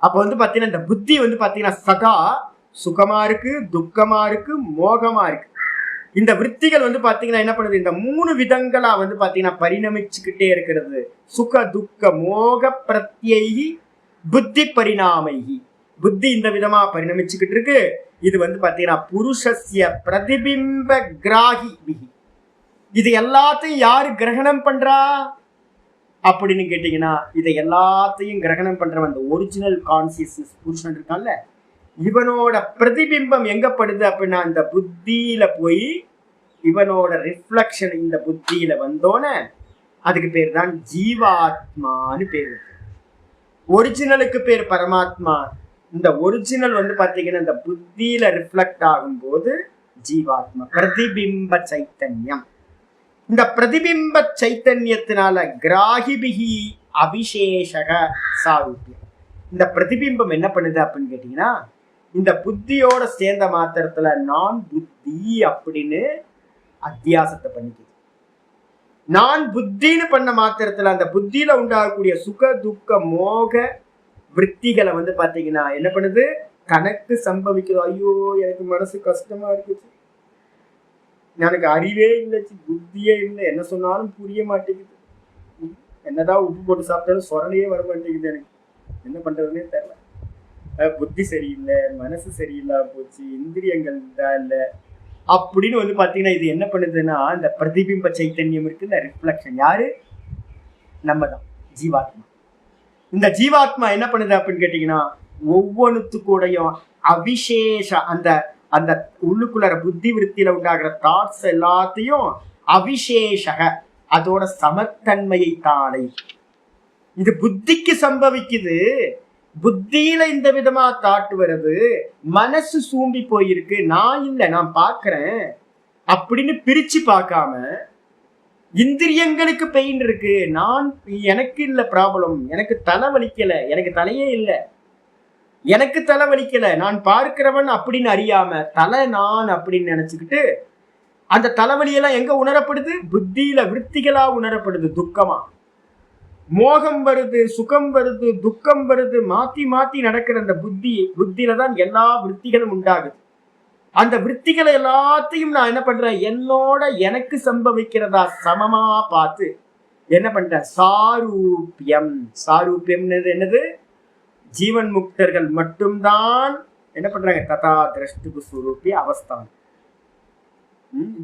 அப்ப வந்து பாத்தீங்கன்னா இந்த புத்தி வந்து பாத்தீங்கன்னா சதா சுகமா இருக்கு, துக்கமா இருக்கு, மோகமா இருக்கு. இந்த விற்த்திகள் வந்து பாத்தீங்கன்னா என்ன பண்ணுது, இந்த 3 விதங்களா வந்து பாத்தீங்கன்னா பரிணமிச்சுக்கிட்டே இருக்கிறது. சுக துக்க மோக பிரத்யைஹி புத்தி பரிணாமைஹி. புத்தி இந்த விதமா பரிணமிச்சுக்கிட்டு இருக்கு. இது வந்து பாத்தீங்கன்னா புருஷஸ்ய பிரதிபிம்ப கிராகி விகி. இது எல்லாத்தையும் யாரு கிரகணம் பண்றா அப்படின்னு கேட்டீங்கன்னா, இதை எல்லாத்தையும் கிரகணம் பண்றவன் அந்த ஒரிஜினல் கான்சியஸ்னஸ் புருஷன் இருக்கான்ல, இவனோட பிரதிபிம்பம் எங்க படுது அப்படின்னா இந்த புத்தியில போய் இவனோட ரிஃப்ளக்ஷன் இந்த புத்தியில வந்தோன்னே அதுக்கு பேர் தான் ஜீவாத்மான்னு பேர். ஒரிஜினலுக்கு பேர் பரமாத்மா. இந்த ஒரிஜினல் வந்து பாத்தீங்கன்னா இந்த புத்தியில ரிஃப்ளெக்ட் ஆகும் போது ஜீவாத்மா, பிரதிபிம்ப சைத்தன்யம். இந்த பிரதிபிம்ப சைத்தன்யத்தினால கிராகிபிகி அபிஷேஷக சாரூபியம். இந்த பிரதிபிம்பம் என்ன பண்ணுது அப்படின்னு கேட்டீங்கன்னா, இந்த புத்தியோட சேர்ந்த மாத்திரத்துல நான் புத்தி அப்படின்னு அத்தியாசத்தை பண்ணிக்குது. நான் புத்தின்னு பண்ண மாத்திரத்துல அந்த புத்தியில உண்டாகக்கூடிய சுக துக்க மோக விற்த்திகளை வந்து பாத்தீங்கன்னா என்ன பண்ணுது, கணக்கு சம்பவிக்குது. ஐயோ எனக்கு மனசு கஷ்டமா இருக்குது, எனக்கு அறிவே இல்லை, புத்தியே இல்லை, என்ன சொன்னாலும் புரிய மாட்டேங்குது, என்னதான் உப்பு போட்டு சாப்பிட்டாலும் சொரணையே வர மாட்டேங்குது, எனக்கு என்ன பண்றதுன்னே தெரியல, புத்தி சரியில்லை, மனசு சரியில்லாம போச்சு, இந்திரியங்கள் தான் இல்லை அப்படின்னு வந்து பாத்தீங்கன்னா இது என்ன பண்ணுதுன்னா இந்த பிரதிபிம்ப சைத்தன்யம் இருக்கு, இந்த ரிஃப்ளெக்ஷன் யாரு, நம்ம தான் ஜீவாத்மா. இந்த ஜீவாத்மா என்ன பண்ணுது அப்படின்னு கேட்டீங்கன்னா ஒவ்வொன்றுத்துக்கூடையும் அவிசேஷ அந்த அந்த உள்ளுக்குள்ள புத்தி விருத்தியில உண்டாகிற தாட்ஸ் எல்லாத்தையும் அவிசேஷக அதோட சமத்தன்மையை தாளை. இது புத்திக்கு சம்பவிக்குது. புத்தியில இந்த விதமா தாட்டு வருது, மனசு சூம்பி போயிருக்கு, நான் இல்லை நான் பார்க்கிறேன் அப்படின்னு பிரிச்சு பார்க்காம, இந்திரியங்களுக்கு பெயின் இருக்கு, நான் எனக்கு இல்ல ப்ராப்ளம், எனக்கு தலை வலிக்கல, எனக்கு தலையே இல்லை, எனக்கு தலை வலிக்கல, நான் பார்க்கிறவன் அப்படின்னு அறியாம தலை நான் அப்படின்னு நினைச்சுக்கிட்டு அந்த தலைவலியெல்லாம் எங்க உணரப்படுது, புத்தியில விருத்திகளா உணரப்படுது. துக்கமா மோகம் வருது, சுகம் வருது, துக்கம் வருது, மாத்தி மாத்தி நடக்கிற அந்த புத்தியில தான் எல்லா விருத்திகளும் உண்டாகுது. அந்த விருத்திகளை எல்லாத்தையும் நான் என்ன பண்றேன், என்னோட எனக்கு சம்பவிக்கிறதா சமமா பார்த்து என்ன பண்றேன், சாரூபியம். சாரூபியம்னு என்னது, ஜீவன் முக்தர்கள் மட்டும்தான் என்ன பண்றாங்க, ததா திரஷ்டு சுரூபி அவஸ்தான்.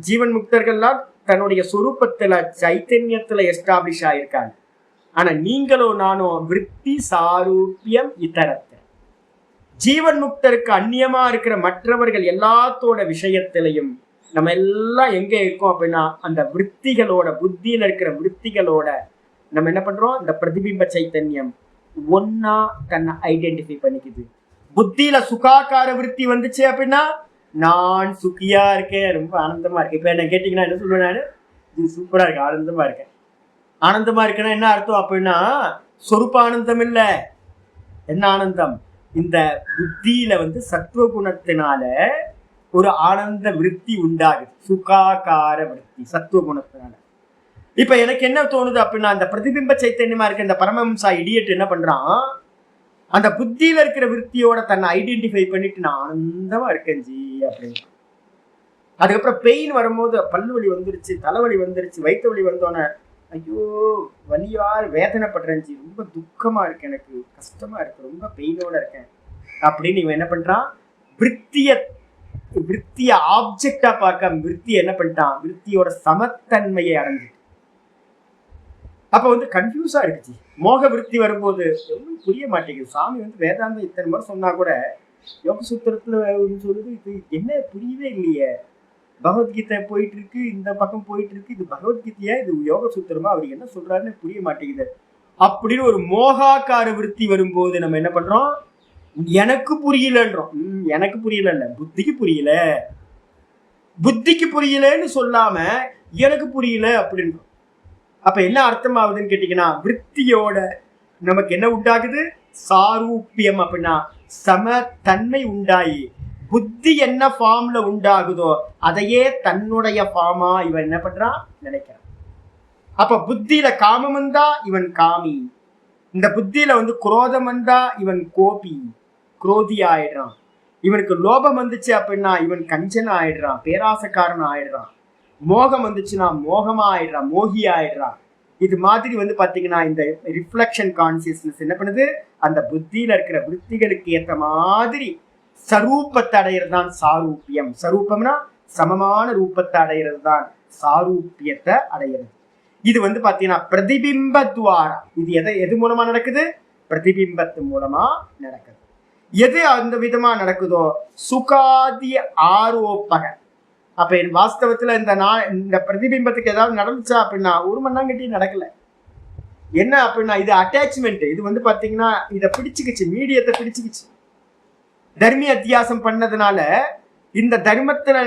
ஜீவன் முக்தர்கள்லாம் தன்னுடைய சுரூபத்துல சைத்தன்யத்துல எஸ்டாப்ளிஷ் ஆயிருக்காங்க. ஆனா நீங்களோ நானோ விருத்தி சாரூபியம் இதரத்தை. ஜீவன் முக்தருக்கு அந்நியமா இருக்கிற மற்றவர்கள் எல்லாத்தோட விஷயத்திலையும் நம்ம எல்லாம் எங்க இருக்கோம் அப்படின்னா அந்த விருத்திகளோட, புத்தியில இருக்கிற விருத்திகளோட நம்ம என்ன பண்றோம், இந்த பிரதிபிம்ப சைத்தன்யம் ஒன்னா தன்னை ஐடென்டிஃபை பண்ணிக்குது. புத்தியில சுகாக்கார விருத்தி வந்துச்சு அப்படின்னா நான் சுக்கியா இருக்கேன், ரொம்ப ஆனந்தமா இருக்கேன். இப்ப என்ன கேட்டீங்கன்னா என்ன சொல்லுவேன், நானு இது சூப்பரா இருக்கு, ஆனந்தமா இருக்கேன். ஆனந்தமா இருக்குன்னா என்ன அர்த்தம் அப்படின்னா சொரூப ஆனந்தம் இல்ல. என்ன ஆனந்தம், இந்த புத்தியில வந்து சத்துவ குணத்தினால ஒரு ஆனந்த விருத்தி உண்டாகுது, சுகாகார விருத்தி சத்துவ குணத்தினால. இப்ப எனக்கு என்ன தோணுது அப்படின்னா, அந்த பிரதிபிம்ப சைத்தன்யமா இருக்க இந்த பரமஹம்சா இடியட் என்ன பண்றான், அந்த புத்தியில இருக்கிற விருத்தியோட தன்னை ஐடென்டிஃபை பண்ணிட்டு நான் ஆனந்தமா இருக்கேன் ஜி அப்படின்னு. அதுக்கப்புறம் பெயின் வரும்போது பல்லு வலி வந்துருச்சு, தலைவலி வந்துருச்சு, வயிற்று வலி வந்தோன்னே ஐயோ வலியார் வேதனைப்படுறேன் ஜி, ரொம்ப துக்கமா இருக்கு, எனக்கு கஷ்டமா இருக்கு, ரொம்ப பெயினோட இருக்கேன் அப்படின்னு இவன் என்ன பண்றான், விருத்திய ஆப்ஜெக்டா பார்க்க விருத்தி என்ன பண்ணிட்டான், விருத்தியோட சமத்தன்மையை அடைஞ்சு. அப்ப வந்து கன்ஃபியூஸா இருக்குச்சு. மோக விருத்தி வரும்போது ஒன்றும் புரிய மாட்டேங்குது. சாமி வந்து வேதாந்தம் இத்தனை முறை சொன்னா கூட யோக சூத்திரத்துல சொல்லுது, இது என்ன புரியவே இல்லையே, பகவத்கீதை போயிட்டு இருக்கு, இந்த பக்கம் போயிட்டு இருக்கு, இது பகவத்கீதையா இது யோக சூத்திரமா, அவர் என்ன சொல்றாருன்னு புரிய மாட்டேங்குது அப்படின்னு ஒரு மோகாக்கார விருத்தி வரும்போது நம்ம என்ன பண்றோம், எனக்கு புரியலன்றோம். எனக்கு புரியல, புத்திக்கு புரியல, புத்திக்கு புரியலன்னு சொல்லாம எனக்கு புரியல அப்படின்றோம். அப்ப என்ன அர்த்தம் ஆகுதுன்னு கேட்டீங்கன்னா, விருத்தியோட நமக்கு என்ன உண்டாகுது, சாரூபியம் அப்படின்னா சமத்தன்மை உண்டாயி புத்தி என்ன ஃபார்ம்ல உண்டாகுதோ அதையே தன்னுடைய ஃபார்மா இவன் என்ன பண்றான் நினைக்கிறான். அப்ப புத்தியில காமம் வந்தா இவன் காமி, இந்த புத்தியில வந்து குரோதம் வந்தா இவன் கோபி, குரோதி ஆயிடுறான். இவனுக்கு லோபம் வந்துச்சு அப்படின்னா இவன் கஞ்சன் ஆயிடுறான், பேராசக்காரன் ஆயிடுறான். மோகம் வந்துச்சுன்னா மோகமா ஆயிடுறான், மோகி ஆயிடுறான். இது மாதிரி வந்து பாத்தீங்கன்னா இந்த ரிஃப்ளெக்ஷன் கான்சியஸ்னஸ் என்ன பண்ணுது, அந்த புத்தியில இருக்கிற விருத்திகளுக்கு ஏற்ற மாதிரி சரூபத்தை அடையிறது தான் சாரூபியம். சரூபம்னா சமமான ரூபத்தை அடையிறது தான் சாரூபியத்தை அடையிறது. இது வந்து பாத்தீங்கன்னா பிரதிபிம்ப துவாரா. இது எது மூலமா நடக்குது? பிரதிபிம்பத்து மூலமா நடக்குது. எது அந்த விதமா நடக்குதோ சுகாதி ஆரோப்பக. அப்ப என் வாஸ்தவத்துல இந்த பிரதிபிம்பத்துக்கு ஏதாவது நடந்துச்சா அப்படின்னா ஒரு மண்ணாங்கட்டி நடக்கல. என்ன அப்படின்னா இது அட்டாச்மெண்ட். இது வந்து பாத்தீங்கன்னா இதை பிடிச்சுக்கிச்சு, மீடியத்தை பிடிச்சுக்கிச்சு. தர்மி அத்தியாசம் பண்ணதுனால இந்த தர்மத்துல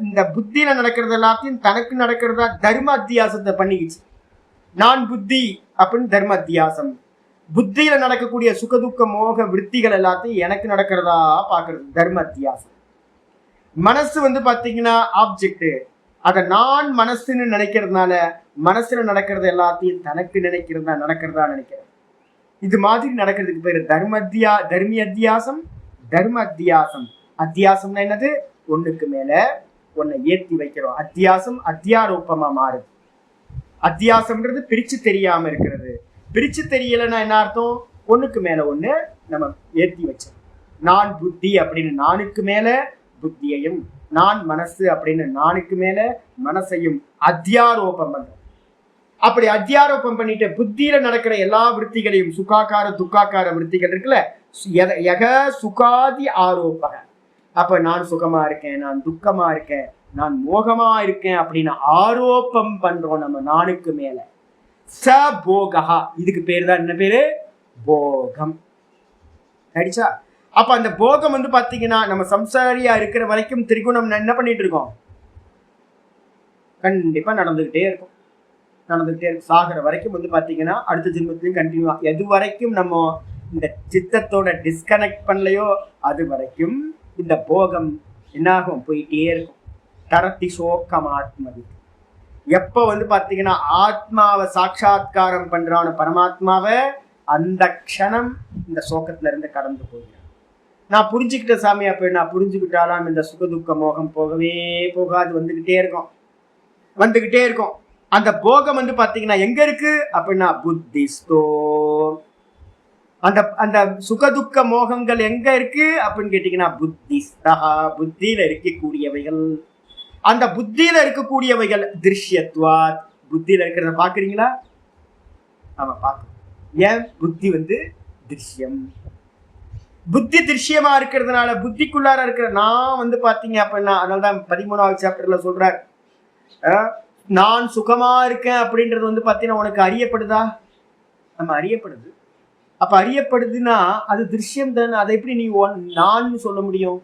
இந்த புத்தியில நடக்கிறது எல்லாத்தையும் தனக்கு நடக்கிறதா தர்ம அத்தியாசத்தை பண்ணிக்கிச்சு. நான் புத்தி அப்படின்னு தர்ம அத்தியாசம். புத்தியில நடக்கக்கூடிய சுகதுக்க மோக விற்த்திகள் எல்லாத்தையும் எனக்கு நடக்கிறதா பாக்குறது தர்ம அத்தியாசம். மனசு வந்து பாத்தீங்கன்னா ஆப்ஜெக்ட். அதை நான் மனசுன்னு நினைக்கிறதுனால மனசுல நடக்கிறது எல்லாத்தையும் தனக்கு நடக்கிறதா நினைக்கிறேன். இது மாதிரி நடக்கிறதுக்கு பேரு தர்மி அத்தியாசம், தர்ம அத்தியாசம். அத்தியாசம்னா என்னது? ஒண்ணுக்கு மேல ஒன்னை ஏத்தி வைக்கிறோம். அத்தியாசம் அத்தியாரோப்பமா மாறுது. அத்தியாசம்ன்றது பிரிச்சு தெரியாம இருக்கிறது. பிரிச்சு தெரியலன்னா என்ன அர்த்தம்? ஒண்ணுக்கு மேல ஒண்ணு நம்ம ஏத்தி வச்சோம். நான் புத்தி அப்படின்னு நானுக்கு மேல புத்தியையும், நான் மனசு அப்படின்னு நானுக்கு மேல மனசையும் அத்தியாரோபம் பண்றோம். அப்படி அத்தியாரோபம் பண்ணிட்டு புத்தியில நடக்கிற எல்லா விற்த்திகளையும் சுகாக்கார துக்காக்கார விற்த்திகள் இருக்குல்ல, சுகாதி ஆரோபக. அப்ப நான் சுகமா இருக்கேன், நான் துக்கமா இருக்கேன், நான் மோகமா இருக்கேன் அப்படின்னு ஆரோப்பம் பண்றோம் நம்ம நானுக்கு மேல. ச போகா. இதுக்கு பேரு தான் என்ன பேரு? போகம். அடிச்சா அப்ப அந்த போகம் வந்து பாத்தீங்கன்னா நம்ம சம்சாரியா இருக்கிற வரைக்கும் திரிகுணம் என்ன பண்ணிட்டு இருக்கோம்? கண்டிப்பா நடந்துகிட்டே இருக்கும். சாகிற வரைக்கும் வந்து பாத்தீங்கன்னா அடுத்த ஜென்மத்திலையும் கண்டினியூவா எது வரைக்கும் நம்ம இந்த சித்தத்தோட டிஸ்கனெக்ட் பண்ணலையோ அது வரைக்கும் இந்த போகம் என்னாகும்? போயிட்டே இருக்கும். தரத்தி சோக்கம் ஆத்மதி. எப்ப வந்து பாத்தீங்கன்னா ஆத்மாவை சாட்சாத்காரம் பண்றான பரமாத்மாவை அந்த க்ஷணம் இந்த சோகத்துல இருந்து கடந்து போகிறான். நான் புரிஞ்சுக்கிட்ட சாமி. அப்ப நான் புரிஞ்சுக்கிட்டாலும் இந்த சுகதுக்க மோகம் போகவே போகாது, வந்துகிட்டே இருக்கும். அந்த போகம் வந்து பாத்தீங்கன்னா எங்க இருக்கு அப்படின்னா புத்திஸ்தோ. அந்த சுகதுக்க மோகங்கள் எங்க இருக்கு அப்படின்னு கேட்டீங்கன்னா புத்திஸ்தா, புத்தியில இருக்கக்கூடியவைகள். அந்த புத்தியில இருக்கக்கூடியவைகள் திருஷ்யத்வாத். புத்தியில இருக்கிறத பாக்குறீங்களா? ஆமா பாக்க. ஏன்? புத்தி வந்து திருஷ்யம். புத்தி திருஷ்யமா இருக்கிறதுனால புத்திக்குள்ளார இருக்கிற நான் வந்து பாத்தீங்க அப்படின்னா, அதனாலதான் 13வது சாப்டர்ல சொல்றார், நான் சுகமா இருக்கேன் அப்படின்றது வந்து பாத்தீங்கன்னா உனக்கு அறியப்படுதா? நம்ம அறியப்படுது. அப்ப அறியப்படுதுன்னா அது திருஷ்யம் தானே. அதை எப்படி நீ நான் சொல்ல முடியும்?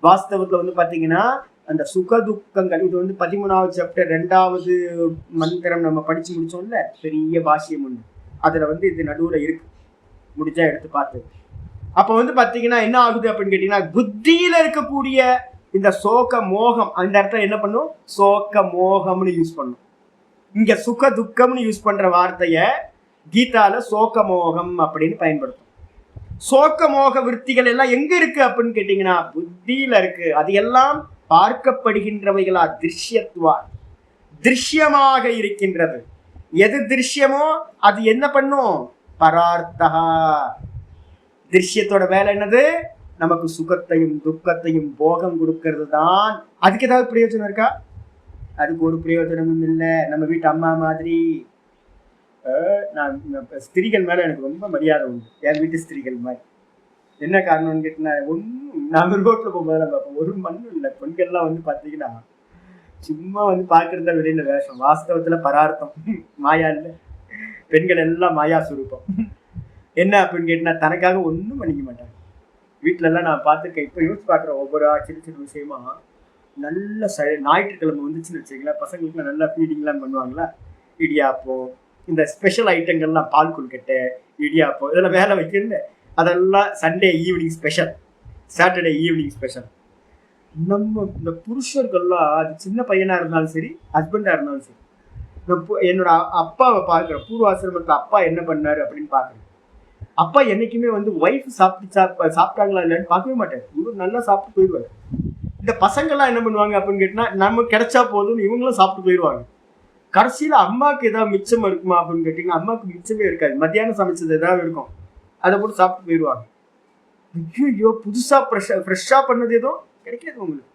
வாஸ்தவத்துல வந்து பாத்தீங்கன்னா அந்த சுக துக்கங்கள், இது வந்து 13வது சாப்டர் 2வது மந்திரம் நம்ம படிச்சு முடிச்சோம்ல, பெரிய பாஷ்யம் ஒண்ணு. அதுல வந்து இது நடுவுல இருக்கு, முடிஞ்சா எடுத்து பார்த்து. அப்ப வந்து பாத்தீங்கன்னா என்ன ஆகுது அப்படின்னு கேட்டீங்கன்னா, புத்தியில இருக்கக்கூடிய இந்த சோக மோகம், அந்த இடத்துல என்ன பண்ணும்? சோக மோகம்னு யூஸ் பண்ணும். இங்க சுக துக்கம்னு யூஸ் பண்ற வார்த்தைய கீதால சோக மோகம் அப்படின்னு பயன்படுத்தும். சோக மோக விற்த்திகள் எல்லாம் எங்க இருக்கு அப்படின்னு கேட்டீங்கன்னா புத்தியில இருக்கு. அது எல்லாம் பார்க்கப்படுகின்றவைகளா? திருஷ்யத்துவா, திருஷ்யமாக இருக்கின்றது. எது திருஷ்யமோ அது என்ன பண்ணும்? பரார்த்தா. திருஷ்யத்தோட வேலை என்னது? நமக்கு சுகத்தையும் துக்கத்தையும் போகம் கொடுக்கறது தான். அதுக்கு ஏதாவது பிரயோஜனம் இருக்கா? அதுக்கு ஒரு பிரயோஜனமும் இல்லை. நம்ம வீட்டு அம்மா மாதிரி. நான் ஸ்திரீகள் மேல எனக்கு ரொம்ப மரியாதை உண்டு, என் வீட்டு ஸ்திரீகள் மாதிரி. என்ன காரணம்னு கேட்டீங்கன்னா, நாம ரோட்ல போகும்போது பார்ப்போம், ஒரு மண்ணும் இல்லை. பெண்கள்லாம் வந்து பாத்தீங்கன்னா சும்மா வந்து பாக்குறதா வெளியில வேஷம், வாஸ்தவத்துல பரார்த்தம், மாயா இல்லை. பெண்கள் எல்லாம் மாயா சுரூபம். என்ன அப்படின்னு கேட்டீங்கன்னா தனக்காக ஒன்றும் பண்ணிக்க மாட்டாங்க. வீட்டுல எல்லாம் நான் பார்த்துருக்கேன். இப்போ யோசிச்சு பார்க்குறேன் ஒவ்வொரு சின்ன சின்ன விஷயமா. நல்ல ஞாயிற்றுக்கிழமை வந்துச்சுன்னு வச்சுக்கலாம், பசங்களுக்கு நல்லா ஃபீடிங்லாம் பண்ணுவாங்களா, இடியாப்பம், இந்த ஸ்பெஷல் ஐட்டங்கள்லாம், பால் கொழுக்கட்டை, இடியாப்பம், இதெல்லாம் வேலை வைக்கல. அதெல்லாம் Sunday evening special, Saturday evening special. நம்ம இந்த புருஷர்கள்லாம், அது சின்ன பையனா இருந்தாலும் சரி, ஹஸ்பண்டா இருந்தாலும் சரி, என்னோட அப்பாவை பார்க்குறேன். பூர்வாசிரமத்தில் அப்பா என்ன பண்ணாரு அப்படின்னு பார்க்குறேன். அப்பா என்னைக்குமே வந்து ஒய்ஃப் சாப்பிட்டாங்களா இல்லைன்னு பார்க்கவே மாட்டாரு. இவர் நல்லா சாப்பிட்டு போயிடுவாரு. இந்த பசங்கள்லாம் என்ன பண்ணுவாங்க அப்படின்னு கேட்டினா, நம்ம கிடைச்சா போதும் இவங்களும் சாப்பிட்டு போயிடுவாங்க. கடைசியில் அம்மாவுக்கு ஏதாவது மிச்சம் இருக்குமா அப்படின்னு கேட்டிங்கன்னா, அம்மாவுக்கு மிச்சமே இருக்காது. மத்தியானம் சமைச்சது ஏதாவது இருக்கும், அதை போட்டு சாப்பிட்டு போயிடுவாங்க. ஐயோ புதுசா ஃப்ரெஷ்ஷா பண்ணது ஏதோ கிடைக்காது உங்களுக்கு.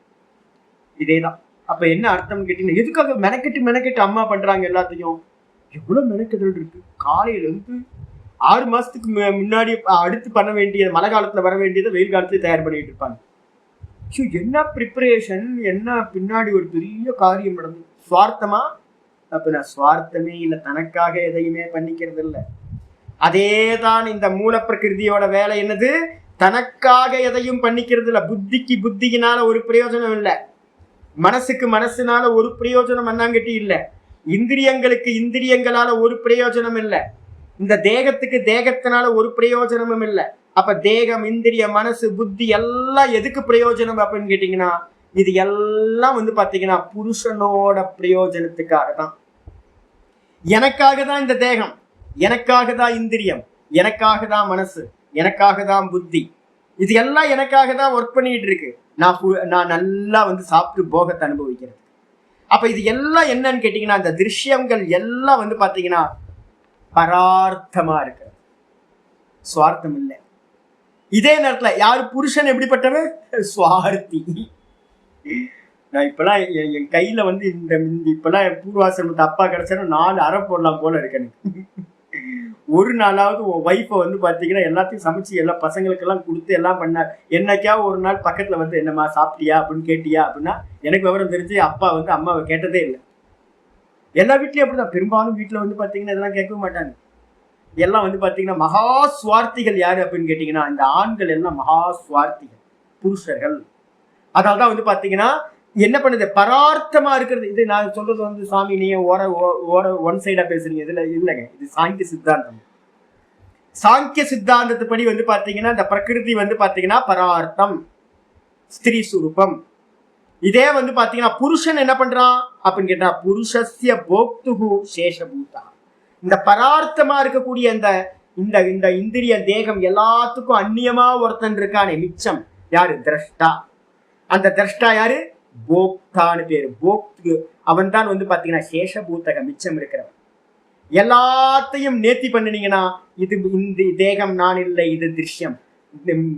இதேதான். அப்ப என்ன அர்த்தம் கேட்டீங்கன்னா, எதுக்காக மெனக்கெட்டு அம்மா பண்றாங்க எல்லாத்தையும்? எவ்வளவு மெனக்கெடல் இருக்கு. காலையில இருந்து 6 மாசத்துக்கு முன்னாடி அடுத்து பண்ண வேண்டியது, மழை காலத்துல வர வேண்டியதை வெயில் காலத்துல தயார் பண்ணிட்டு இருப்பாங்க. என்ன ப்ரிப்பரேஷன், என்ன பின்னாடி ஒரு பெரிய காரியம் நடந்தது. சுவார்த்தமா? அப்ப நான் சுவார்த்தமே இல்லை, தனக்காக எதையுமே பண்ணிக்கிறது இல்லை. அதேதான் இந்த மூல பிரகிருதியோட வேலை. என்னது? தனக்காக எதையும் பண்ணிக்கிறது இல்லை. புத்திக்கு புத்தியினால ஒரு பிரயோஜனம் இல்லை, மனசுக்கு மனசுனால ஒரு பிரயோஜனம் அண்ணாங்கட்டி இல்லை, இந்திரியங்களுக்கு இந்திரியங்களால ஒரு பிரயோஜனம் இல்லை, இந்த தேகத்துக்கு தேகத்தினால ஒரு பிரயோஜனமும் இல்லை. அப்ப தேகம், இந்திரிய, மனசு, புத்தி எல்லாம் எதுக்கு பிரயோஜனம் அப்படின்னு கேட்டீங்கன்னா, இது எல்லாம் பாத்தீங்கன்னா புருஷனோட பிரயோஜனத்துக்காக தான். எனக்காக தான் இந்த தேகம், எனக்காக தான் இந்திரியம், எனக்காக தான் மனசு, எனக்காக தான் புத்தி, இது எல்லாம் எனக்காக தான் ஒர்க் பண்ணிட்டு இருக்கு. நான் நல்லா சாப்பிட்டு போகத்தை அனுபவிக்கிறது. அப்ப இது எல்லாம் என்னன்னு கேட்டீங்கன்னா, இந்த திருஷ்யங்கள் எல்லாம் பாத்தீங்கன்னா பரார்த்தமா இருக்கு, சுவார்த்தம் இல்லை. இதே நேரத்துல யாரு புருஷன் எப்படிப்பட்டவன்? சுவார்த்தி. நான் இப்பெல்லாம் என் கையில இந்த இப்பெல்லாம் பூர்வாசிரமத்தை அப்பா கிடைச்சாலும் 4 அரை போடலாம் போல இருக்கு எனக்கு. ஒரு நாளாவது உன் ஒய்ஃபை பாத்தீங்கன்னா எல்லாத்தையும் சமைச்சு எல்லா பசங்களுக்கு எல்லாம் கொடுத்து எல்லாம் பண்ண, என்னைக்காவது ஒரு நாள் பக்கத்துல என்னம்மா சாப்பிட்டியா அப்படின்னு கேட்டியா அப்படின்னா, எனக்கு விவரம் தெரிஞ்சு அப்பா அம்மாவை கேட்டதே இல்லை. எல்லா வீட்லயும் அப்படிதான். பெரும்பாலும் வீட்டுல பாத்தீங்கன்னா இதெல்லாம் கேட்கவே மாட்டாங்க. எல்லாம் பாத்தீங்கன்னா மகா சுவார்த்திகள். யாரு அப்படின்னு கேட்டீங்கன்னா, இந்த ஆண்கள் எல்லாம் மகா சுவார்த்திகள், புருஷர்கள். அதனால்தான் பாத்தீங்கன்னா என்ன பண்ணுது, பரார்த்தமா இருக்கிறது. இது நான் சொல்றது சாமி நீ ஒன் சைடா பேசுறீங்க, இதுல இல்லைங்க. இது சாங்கிய சித்தாந்தம். சாங்கிய சித்தாந்தத்துப்படி பாத்தீங்கன்னா இந்த பிரகிருதி பாத்தீங்கன்னா பரார்த்தம், ஸ்திரீ சுரூபம். இதே பாத்தீங்கன்னா புருஷன் என்ன பண்றான் அப்படின்னு கேட்டா, புருஷஸ்ய போக்துகு சேஷபூதா. இந்த பரார்த்தமா இருக்கக்கூடிய இந்த இந்த இந்திரிய தேகம் எல்லாத்துக்கும் அந்நியமா ஒருத்தன் இருக்கானே மிச்சம், யாரு? திரஷ்டா. அந்த திரஷ்டா யாரு? போக்தான்னு பேரு. போக்து அவன் தான் பாத்தீங்கன்னா சேஷபூத்தக, மிச்சம் இருக்கிறவன். எல்லாத்தையும் நேர்த்தி பண்ணினீங்கன்னா, இது இந்த தேகம் நான் இல்லை, இது திருஷ்யம்,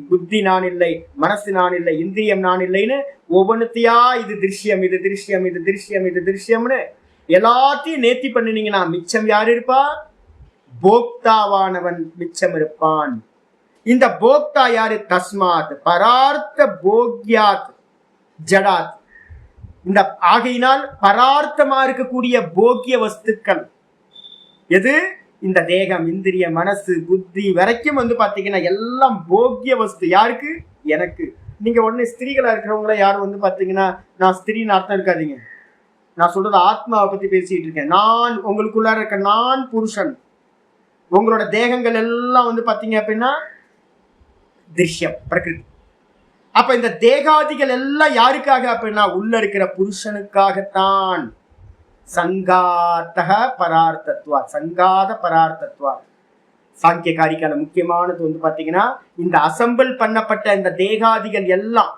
புத்தி நான் இல்லை, மனசு நான் இல்லை, இந்திரியம் நான் இல்லைன்னு ஒவ்வொன்றுத்தையா இது திருஷ்யம், இது திருஷ்யம், இது திருஷ்யம், இது திருஷ்யம்னு எல்லாத்தையும் நேர்த்தி பண்ணினீங்கன்னா மிச்சம் யாரு இருப்பா? போக்தாவானவன் மிச்சம் இருப்பான். இந்த போக்தா யாரு? தஸ்மாத் பரார்த்த போக்யாத் ஜடாத். இந்த ஆகையினால் பரார்த்தமா இருக்கக்கூடிய போக்கிய வஸ்துக்கள் எது? இந்த தேகம், இந்திரிய, மனசு, புத்தி வரைக்கும் பாத்தீங்கன்னா எல்லாம் போக்கிய வஸ்து. யாருக்கு? எனக்கு. நீங்க உடனே ஸ்திரீகளா இருக்கிறவங்கள யாரும் பாத்தீங்கன்னா, நான் ஸ்திரீன்னு அர்த்தம் இருக்காதீங்க. நான் சொல்றது ஆத்மாவை பத்தி பேசிட்டு இருக்கேன். நான் உங்களுக்குள்ளார இருக்க நான் புருஷன். உங்களோட தேகங்கள் எல்லாம் பாத்தீங்க அப்படின்னா திருஷ்யம், பிரகிருதி. அப்ப இந்த தேகாதிகள் எல்லாம் யாருக்காக அப்படின்னா, உள்ள இருக்கிற புருஷனுக்காகத்தான். சங்காத்தக பரார்த்தத்வா, சங்காத பரார்த்தத்வா. சாங்கிய காரிக்கால முக்கியமானது பாத்தீங்கன்னா, இந்த அசம்பிள் பண்ணப்பட்ட இந்த தேகாதிகள் எல்லாம்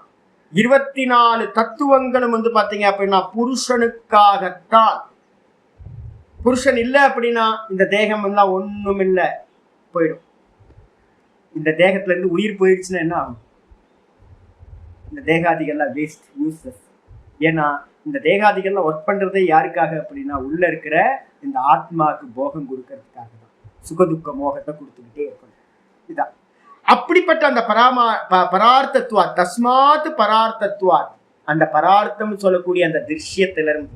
24 தத்துவங்களும் பாத்தீங்க அப்படின்னா புருஷனுக்காகத்தான். புருஷன் இல்லை அப்படின்னா இந்த தேகம் எல்லாம் ஒண்ணும் இல்லை, போயிடும். இந்த தேகத்துல இருந்து உயிர் போயிடுச்சுன்னா என்ன ஆகும்? இந்த தேகாதிகள்லாம் வேஸ்ட், யூஸ்லெஸ். ஏன்னா இந்த தேகாதிகள்லாம் ஒர்க் பண்றதே யாருக்காக அப்படின்னா, உள்ள இருக்கிற இந்த ஆத்மாவுக்கு போகம் கொடுக்கறதுக்காக தான். சுகதுக்க மோகத்தை கொடுத்துக்கிட்டே இருக்கணும். இதான் அப்படிப்பட்ட அந்த பரார்த்தத்துவா. தஸ்மாத் பரார்த்தத்துவா. அந்த பரார்த்தம் சொல்லக்கூடிய அந்த திருஷ்யத்திலிருந்து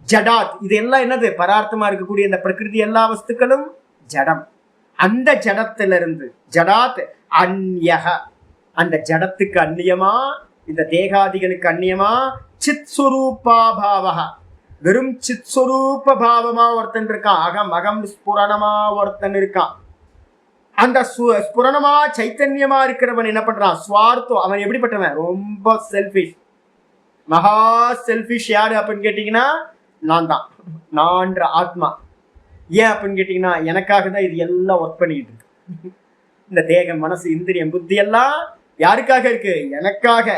ஜடாத். இது எல்லாம் என்னது? பரார்த்தமா இருக்கக்கூடிய அந்த பிரகிருதி எல்லா வஸ்துக்களும் ஜடம். அந்த ஜடத்திலிருந்து ஜடாத் அந்யக, அந்த ஜடத்துக்கு அந்நியமா, இந்த தேகாதிகளுக்கு அந்நியமா சித் சுரூபாபாவக, வெறும் சித் சுரூப பாவமா ஒருத்தன் இருக்கான். அகம் அகம் ஸ்புரணமா ஒருத்தன் இருக்கான். அந்த ஸ்புரணமா சைத்தன்யமா இருக்கிறவன் என்ன பண்றான்? சுவார்த்தம். அவன் எப்படிப்பட்டவன்? ரொம்ப செல்ஃபிஷ், மகா செல்ஃபிஷ். யாரு அப்படின்னு கேட்டீங்கன்னா, நான் தான், நான்ற ஆத்மா. ஏன் அப்படின்னு கேட்டீங்கன்னா, எனக்காக தான் இது எல்லாம் ஒர்க் பண்ணிட்டு இருக்கு. இந்த தேகம், மனசு, இந்திரியம், புத்தி எல்லாம் யாருக்காக இருக்கு? எனக்காக.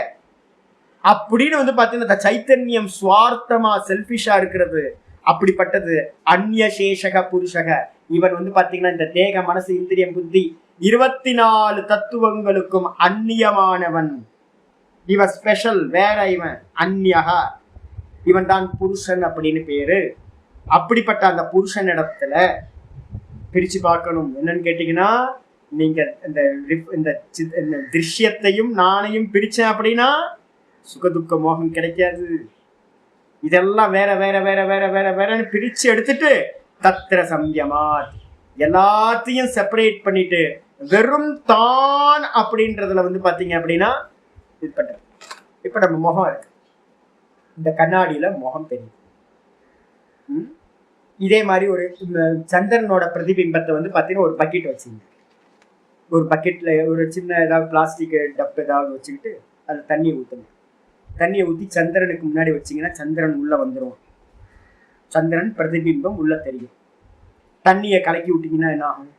அப்படின்னு பாத்தீங்கன்னா சைத்தன்யம் சுவார்த்தமா செல்ஃபிஷா இருக்கிறது. அப்படிப்பட்டது அந்நிய சேஷக புருஷக. இவன் பாத்தீங்கன்னா இந்த தேக, மனசு, இந்திரியம், புத்தி 24 தத்துவங்களுக்கும் அந்நியமானவன். இவன் ஸ்பெஷல், வேற இவன் அந்நியகா, இவன் தான் புருஷன் அப்படின்னு பேரு. அப்படிப்பட்ட அந்த புருஷன் இடத்துல பிரிச்சு பார்க்கணும். என்னன்னு கேட்டீங்கன்னா, நீங்க இந்த திருஷ்யத்தையும் நானையும் பிரிச்சேன் அப்படின்னா சுகதுக்க மோகம் கிடைக்காது. இதெல்லாம் வேற வேற வேற வேற வேற வேறன்னு பிரிச்சு எடுத்துட்டு தத்திர சம்யமாத் எல்லாத்தையும் செப்பரேட் பண்ணிட்டு வெறும் தான் அப்படின்றதுல பாத்தீங்க அப்படின்னா இது பண்ற. இப்ப நம்ம முகம் இருக்கு, இந்த கண்ணாடியில முகம் தெரியும். இதே மாதிரி ஒரு சந்திரனோட பிரதிபிம்பத்தை பாத்தீங்கன்னா ஒரு பக்கெட் வச்சுங்க. ஒரு பக்கெட்ல ஒரு சின்ன ஏதாவது பிளாஸ்டிக் டப் ஏதாவது வச்சுக்கிட்டு அது தண்ணி ஊற்றணும். தண்ணியை ஊற்றி சந்திரனுக்கு முன்னாடி வச்சிங்கன்னா சந்திரன் உள்ள வந்துடும். சந்திரன் பிரதிபிம்பம் உள்ள தெரியும். தண்ணியை கலக்கி விட்டிங்கன்னா என்ன ஆகும்?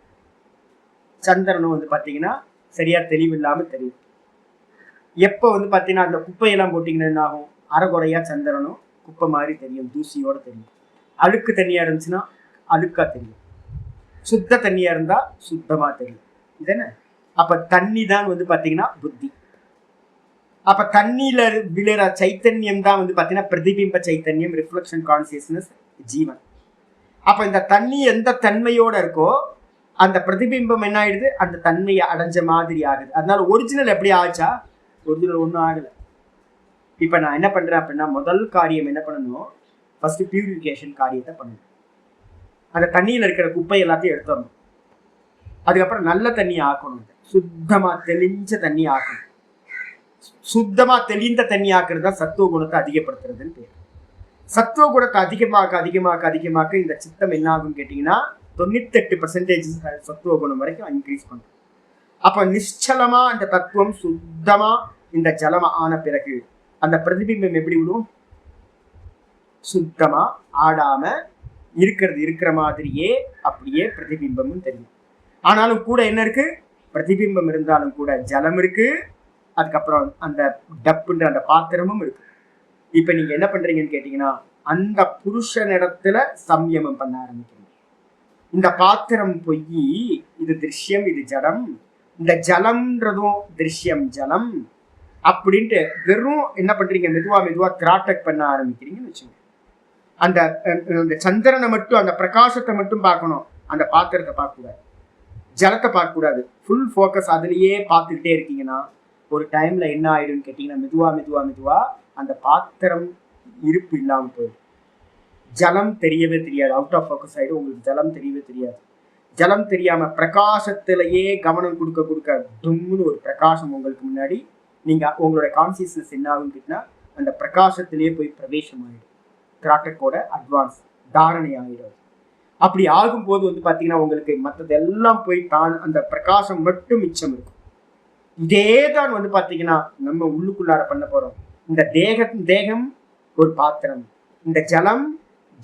சந்திரனும் பார்த்தீங்கன்னா சரியா தெளிவில்லாமல் தெரியும். எப்போ பார்த்தீங்கன்னா அந்த குப்பையெல்லாம் போட்டிங்கன்னா என்ன ஆகும்? அரைகுறையா சந்திரனும் குப்பை மாதிரி தெரியும், தூசியோட தெரியும். அழுக்கு தண்ணியா இருந்துச்சுன்னா அழுக்கா தெரியும், சுத்த தண்ணியா இருந்தா சுத்தமா தெரியும். இதுதானே? அப்ப தண்ணி தான் பார்த்தீங்கன்னா புத்தி. அப்ப தண்ணியில விழுற சைத்தன்யம் தான் பார்த்தீங்கன்னா பிரதிபிம்ப சைத்தன்யம், ரிஃப்ளெக்ஷன் கான்சியஸ்னஸ், ஜீவன். அப்ப இந்த தண்ணி எந்த தன்மையோட இருக்கோ அந்த பிரதிபிம்பம் என்ன ஆயிடுது? அந்த தன்மையை அடைஞ்ச மாதிரி ஆகுது. அதனால ஒரிஜினல் எப்படி ஆச்சா? ஒரிஜினல் ஒன்றும் ஆகல. இப்ப நான் என்ன பண்றேன் அப்படின்னா, முதல் காரியம் என்ன பண்ணணும்? ஃபர்ஸ்ட் பியூரிஃபிகேஷன் காரியத்தை பண்ணணும். அந்த தண்ணியில இருக்கிற குப்பை எல்லாத்தையும் எடுத்துடணும். அதுக்கப்புறம் நல்ல தண்ணி ஆக்கணும். சுத்தமா தெளிஞ்ச தண்ணி ஆக்கணும். சுத்தமா தெளிந்த தண்ணி ஆக்குறது தான் சத்துவ குணத்தை அதிகப்படுத்துறதுன்னு பேர். சத்துவ குணத்தை அதிகமாக்க அதிகமாக்க அதிகமாக்க இந்த சித்தம் என்ன ஆகும் கேட்டீங்கன்னா 98% சத்துவ குணம் வரைக்கும் இன்க்ரீஸ் பண்ணும். அப்ப நிச்சலமா அந்த தத்துவம் சுத்தமா இந்த ஜலமா ஆன பிறகு அந்த பிரதிபிம்பம் எப்படி விடும்? சுத்தமா ஆடாம இருக்கிற மாதிரியே அப்படியே பிரதிபிம்பமும் தெரியும். ஆனாலும் கூட என்ன இருக்கு? பிரதிபிம்பம் இருந்தாலும் கூட ஜலம் இருக்கு, அதுக்கப்புறம் அந்த டப்புன்ற அந்த பாத்திரமும் இருக்கு. இப்ப நீங்க என்ன பண்றீங்கன்னு கேட்டீங்கன்னா, அந்த புருஷனிடத்துல சம்யமம் பண்ண ஆரம்பிக்கிறீங்க. இந்த பாத்திரம் பொய், இது திருஷ்யம், இது ஜடம், இந்த ஜலம்ன்றதும் திருஷ்யம் ஜலம் அப்படின்ட்டு வெறும் என்ன பண்றீங்க? மெதுவா மெதுவா திராட்டக் பண்ண ஆரம்பிக்கிறீங்கன்னு வச்சுங்க. அந்த சந்திரனை மட்டும், அந்த பிரகாசத்தை மட்டும் பார்க்கணும், அந்த பாத்திரத்தை பார்க்கக்கூடாது, ஜலத்தை பார்க்கக்கூடாது. ஃபுல் ஃபோக்கஸ் அதுலேயே பார்த்துக்கிட்டே இருக்கீங்கன்னா ஒரு டைம்ல என்ன ஆயிடும்னு கேட்டீங்கன்னா, மெதுவா மெதுவா மெதுவா அந்த பாத்திரம் இருப்பு இல்லாமல் போயிடும். ஜலம் தெரியவே தெரியாது, அவுட் ஆஃப் ஃபோக்கஸ் ஆகிடும். உங்களுக்கு ஜலம் தெரியவே தெரியாது. ஜலம் தெரியாம பிரகாசத்திலேயே கவனம் கொடுக்க கொடுக்க தும்முன்னு ஒரு பிரகாசம் உங்களுக்கு முன்னாடி, நீங்க உங்களோட கான்சியஸ்னஸ் என்ன ஆகுன்னு கேட்டீங்கன்னா அந்த பிரகாசத்திலேயே போய் பிரவேசம் ஆகிடும். கிராட்டக்கோட அட்வான்ஸ் தாரணை ஆகிடும். அப்படி ஆகும்போது பார்த்தீங்கன்னா உங்களுக்கு மற்றது எல்லாம் போய் தான் அந்த பிரகாசம் மட்டும் மிச்சம் இருக்கும். இதே தான் பார்த்தீங்கன்னா நம்ம உள்ளுக்குள்ளார பண்ண போறோம். இந்த தேகம் ஒரு பாத்திரம், இந்த ஜலம்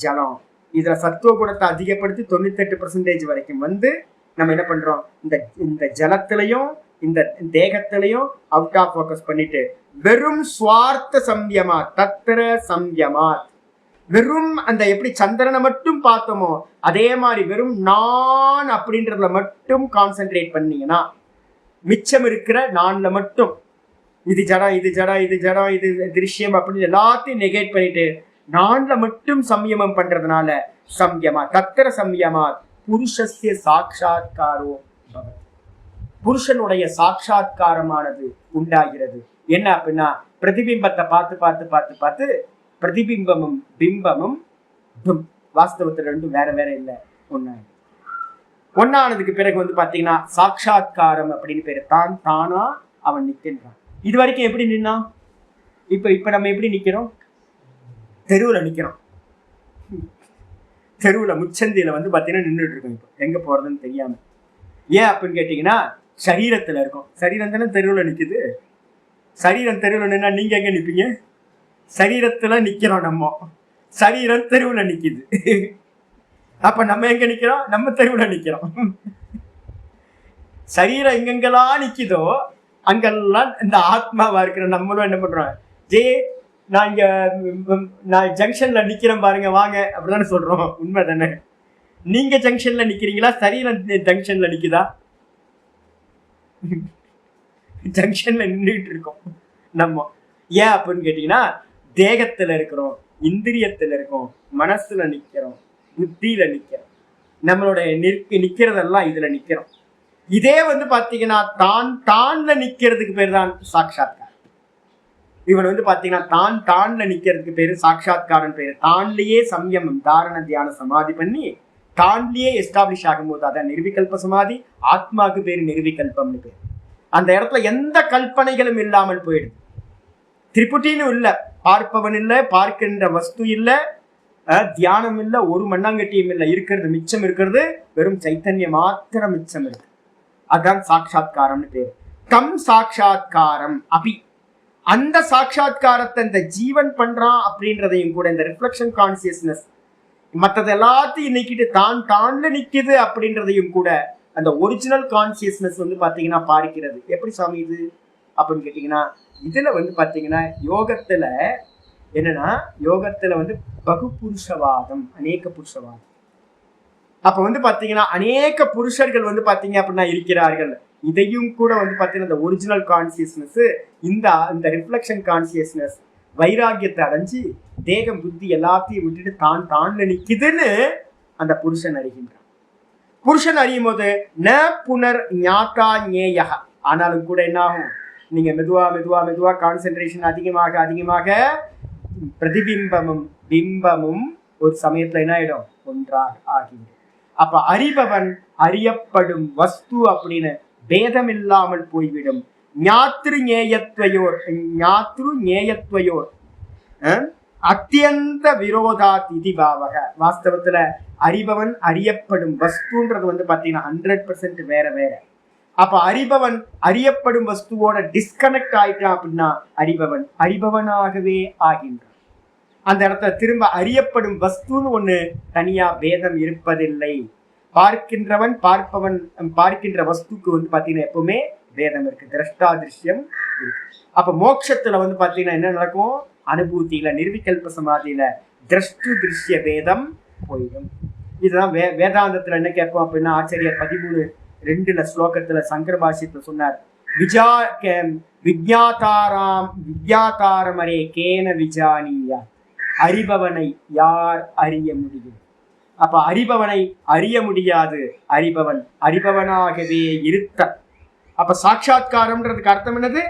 ஜலம், இதுல சத்துவ குணத்தை அதிகப்படுத்தி 98% வரைக்கும் நம்ம என்ன பண்றோம்? இந்த ஜலத்திலையும் இந்த தேகத்திலையும் அவுட் ஆஃப் ஃபோக்கஸ் பண்ணிட்டு வெறும் சுவார்த்த சம்யமா, தத்திர சம்யமா, வெறும் அந்த எப்படி சந்திரனை மட்டும் பார்த்தோமோ அதே மாதிரி வெறும் நான் அப்படின்றதுல மட்டும் கான்சென்ட்ரேட் பண்ணீங்கன்னா மிச்சம் இருக்கிற நான்ல மட்டும் இது ஜடம், இது ஜடம், இது ஜடம், இது திருஷ்யம் அப்படின்னு எல்லாத்தையும் நெகேட் பண்ணிட்டு நான்ல மட்டும் சம்யமம் பண்றதுனால சம்யமா, தத்திர சம்யமா புருஷஸ்ய சாட்சாத்காரோ பவதி. புருஷனுடைய சாட்சாத்காரமானது உண்டாகிறது. என்ன அப்படின்னா பிரதிபிம்பத்தை பார்த்து பார்த்து பார்த்து பார்த்து பிரதிபிம்பமும் பிம்பமும் வாஸ்தவத்தில் ரெண்டும் வேற வேற இல்லை, ஒன்னானதுக்கு பிறகு பாத்தீங்கன்னா சாட்சாத்காரம் அப்படின்னு பேரு. தான் தானா அவன் நிற்கின்றான். இது வரைக்கும் எப்படி நின்னா? இப்ப நம்ம எப்படி நிக்கிறோம்? தெருவுல நிக்கிறோம். தெருவுல முச்சந்தியில பாத்தீங்கன்னா நின்றுட்டு இருக்கோம். இப்போ எங்க போறதுன்னு தெரியாம. ஏன் அப்படின்னு கேட்டீங்கன்னா சரீரத்துல இருக்கும். சரீரம் தானே தெருவுல நிக்குது. சரீரம் தெருவுல நின்னா நீங்க எங்க நிப்பீங்க? சரீரத்துல நிக்கிறோம் நம்ம, சரீரம் தெருவுல நிக்குது. அப்ப நம்ம எங்க நிக்கிறோம்? நம்ம தெருவுல நிக்கிறோம். சரீரம் எங்கெங்கெல்லாம் நிக்குதோ அங்கெல்லாம் இந்த ஆத்மாவா இருக்கிற நம்மளும் என்ன பண்றோம்? நான் ஜங்ஷன்ல நிக்கிறேன் பாருங்க வாங்க அப்படிதானே சொல்றோம். உண்மை தானே? நீங்க ஜங்ஷன்ல நிக்கிறீங்களா? சரீரம் ஜங்ஷன்ல நிக்குதா? ஜங்ஷன்ல நின்றுட்டு இருக்கோம் நம்ம. ஏன் அப்படின்னு கேட்டீங்கன்னா, தேகத்துல இருக்கிறோம், இந்திரியத்துல இருக்கோம், மனசுல நிக்கிறோம், புத்தியில நிக்கிறோம், நம்மளோட நிக்கிறதெல்லாம் இதுல நிக்கிறோம். இதே வந்து பாத்தீங்கன்னா தான்ல நிக்கிறதுக்கு பேர் தான் சாட்சாத்காரம். இவன் வந்து பாத்தீங்கன்னா தான்ல நிக்கிறதுக்கு பேரு சாட்சாத்காரன் பேரு. தான்லயே சம்யமம் தாரண தியான சமாதி பண்ணி தான்லயே எஸ்டாப்ளிஷ் ஆகும்போது அதான் நிர்விகல்ப சமாதி. ஆத்மாவுக்கு பேரு நிர்விகல்பம்னு பேரு. அந்த இடத்துல எந்த கல்பனைகளும் இல்லாமல் போயிடுது. திரிபுட்டின்னு இல்ல, பார்ப்பவன் இல்ல, பார்க்கின்ற வஸ்து இல்ல, தியானம் இல்ல, ஒரு மண்ணாங்கட்டியும் இல்ல. இருக்கிறது மிச்சம் இருக்கிறது வெறும் சைத்தன்யம் மாத்திரம் மிச்சம் இருக்கு. அதான் சாட்சாத்காரம்னு பேரு. தம் சாட்சாத்காரம் அபி, அந்த சாட்சாத்காரத்தை இந்த ஜீவன் பண்றான் அப்படின்றதையும் கூட இந்த ரிஃப்ளெக்ஷன் கான்சியஸ்னஸ் மற்றது எல்லாத்தையும் நிக்கிட்டு தான்ல நிக்குது அப்படின்றதையும் கூட அந்த ஒரிஜினல் கான்சியஸ்னஸ் வந்து பாத்தீங்கன்னா பார்க்கிறது. எப்படி சாமி இது அப்படின்னு கேட்டீங்கன்னா, இதுல வந்து பாத்தீங்கன்னா யோகத்துல என்னன்னா, யோகத்துல வந்து பகுபுருஷவாதம், அநேக புருஷவாதம். அப்ப வந்து பாத்தீங்கன்னா அநேக புருஷர்கள் வந்து பாத்தீங்க அப்படின்னா இருக்கிறார்கள். இதையும் கூட வந்து பாத்தீங்கன்னா இந்த ஒரிஜினல் கான்சியஸ்னஸ், இந்த ரிஃப்ளெக்ஷன் கான்சியஸ்னஸ் வைராகியத்தை அடைஞ்சு தேகம் புத்தி எல்லாத்தையும் விட்டுட்டு தான்ல நிக்குதுன்னு அந்த புருஷன் அறிகின்றான். புருஷன் அறியும் போது ந புனர் ஞாத்தா ஞேயக. ஆனாலும் கூட என்ன ஆகும், நீங்க மெதுவா கான்சென்ட்ரேஷன் அதிகமாக பிரதிபிம்பமும் பிம்பமும் ஒரு சமயத்துல என்ன ஆயிடும், ஒன்றாக ஆகிடும். அப்ப அறிபவன் அறியப்படும் வஸ்து அப்படின்னு பேதம் இல்லாமல் போய்விடும். ஞாத்ரு ஞேயத்வயோர் அத்தியந்த விரோதாத் இதி பாவக. வாஸ்தவத்துல அறிபவன் அறியப்படும் வஸ்துன்றது வந்து பாத்தீங்கன்னா 100% வேற. அப்ப அறிபவன் அறியப்படும் வஸ்துவோட டிஸ்கனெக்ட் ஆயிட்டான் அப்படின்னா அறிபவனாகவே ஆகின்றான். அந்த இடத்துல திரும்ப அறியப்படும் வஸ்துன்னு ஒண்ணு தனியா பேதம் இருப்பதில்லை. பார்க்கின்றவன் பார்க்கின்ற வஸ்துக்கு வந்து பாத்தீங்கன்னா எப்பவுமே பேதம் இருக்கு, திரஷ்டா திருஷ்யம் இருக்கு. அப்ப மோட்சத்துல வந்து பாத்தீங்கன்னா என்ன நடக்கும், அனுபூதியில நிர்விகல்ப சமாதியில திரஷ்டு திருஷ்ய பேதம் போயிடும். இதுதான் வேதாந்தத்துல என்ன கேட்போம் அப்படின்னா, ஆச்சாரியர் 13:2 ஸ்லோகத்துல சங்கர பாஷ்யத்துல சொன்னார், விஜ்ஞாதாரமரே கேன விஜானியா. அறிபவனை யார் அறிய முடியும்? அப்ப அறிபவனை அறிய முடியாது, அறிபவனாகவே இருத்த. அப்ப சாட்சாத்காரம்ன்றதுக்கு அர்த்தம் என்னது,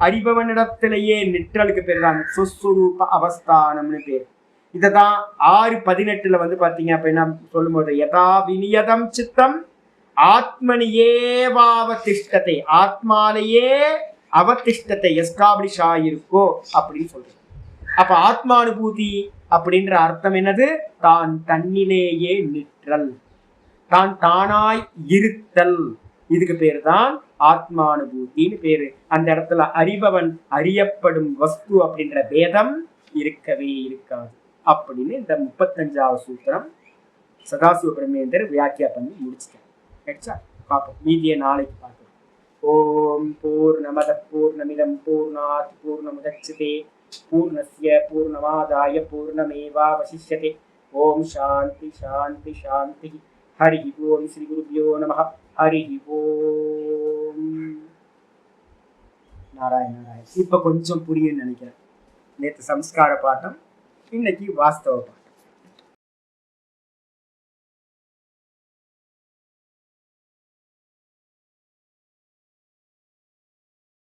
அறிபவனிடத்திலேயே நிற்றலுக்கு பேர் தான் சுஸ்வரூப அவஸ்தானம்னு பேர். இததான் 6:18 வந்து பாத்தீங்க அப்படின்னா சொல்லும் போது, யதா விநியதம் சித்தம் ஆத்மனியேவாவதிஷ்டத்தை, ஆத்மாலேயே அவதிஷ்டத்தை எஸ்டாப்ளிஷ் ஆயிருக்கோ அப்படின்னு சொல்றது. அப்ப ஆத்மானுபூதி அப்படின்ற அர்த்தம் என்னது, தான் தன்னிலேயே நிற்றல், தான் தானாய் இருத்தல். இதுக்கு பேரு தான் ஆத்மானுபூத்தின்னு பேரு. அந்த இடத்துல அறிபவன் அறியப்படும் வஸ்து அப்படின்ற பேதம் இருக்கவே இருக்காது அப்படின்னு இந்த 35வது சூத்திரம் சதாசிவ பிரம்மேந்தர் வியாக்கியா பண்ணி முடிச்சிட்டார். பார்ப்போம், மீதியை நாளைக்கு பார்க்கலாம். ஓம் பூர்ணமத பூர்ணமிதம் பூர்ணாத் பூர்ணமுதச்யதே பூர்ணஸ்ய பூர்ணமாதாய பூர்ணமேவாவசிஷ்யதே. ஓம் சாந்தி சாந்தி சாந்தி. ஹரி ஓம். ஸ்ரீ குருப்யோ நமஹ. ஹரி ஓம். நாராயண. இப்ப கொஞ்சம் புரியும்னு நினைக்கிறேன். நேற்று சம்ஸ்கார பாட்டம், இன்னைக்கு வாஸ்தவ பாட்டம்.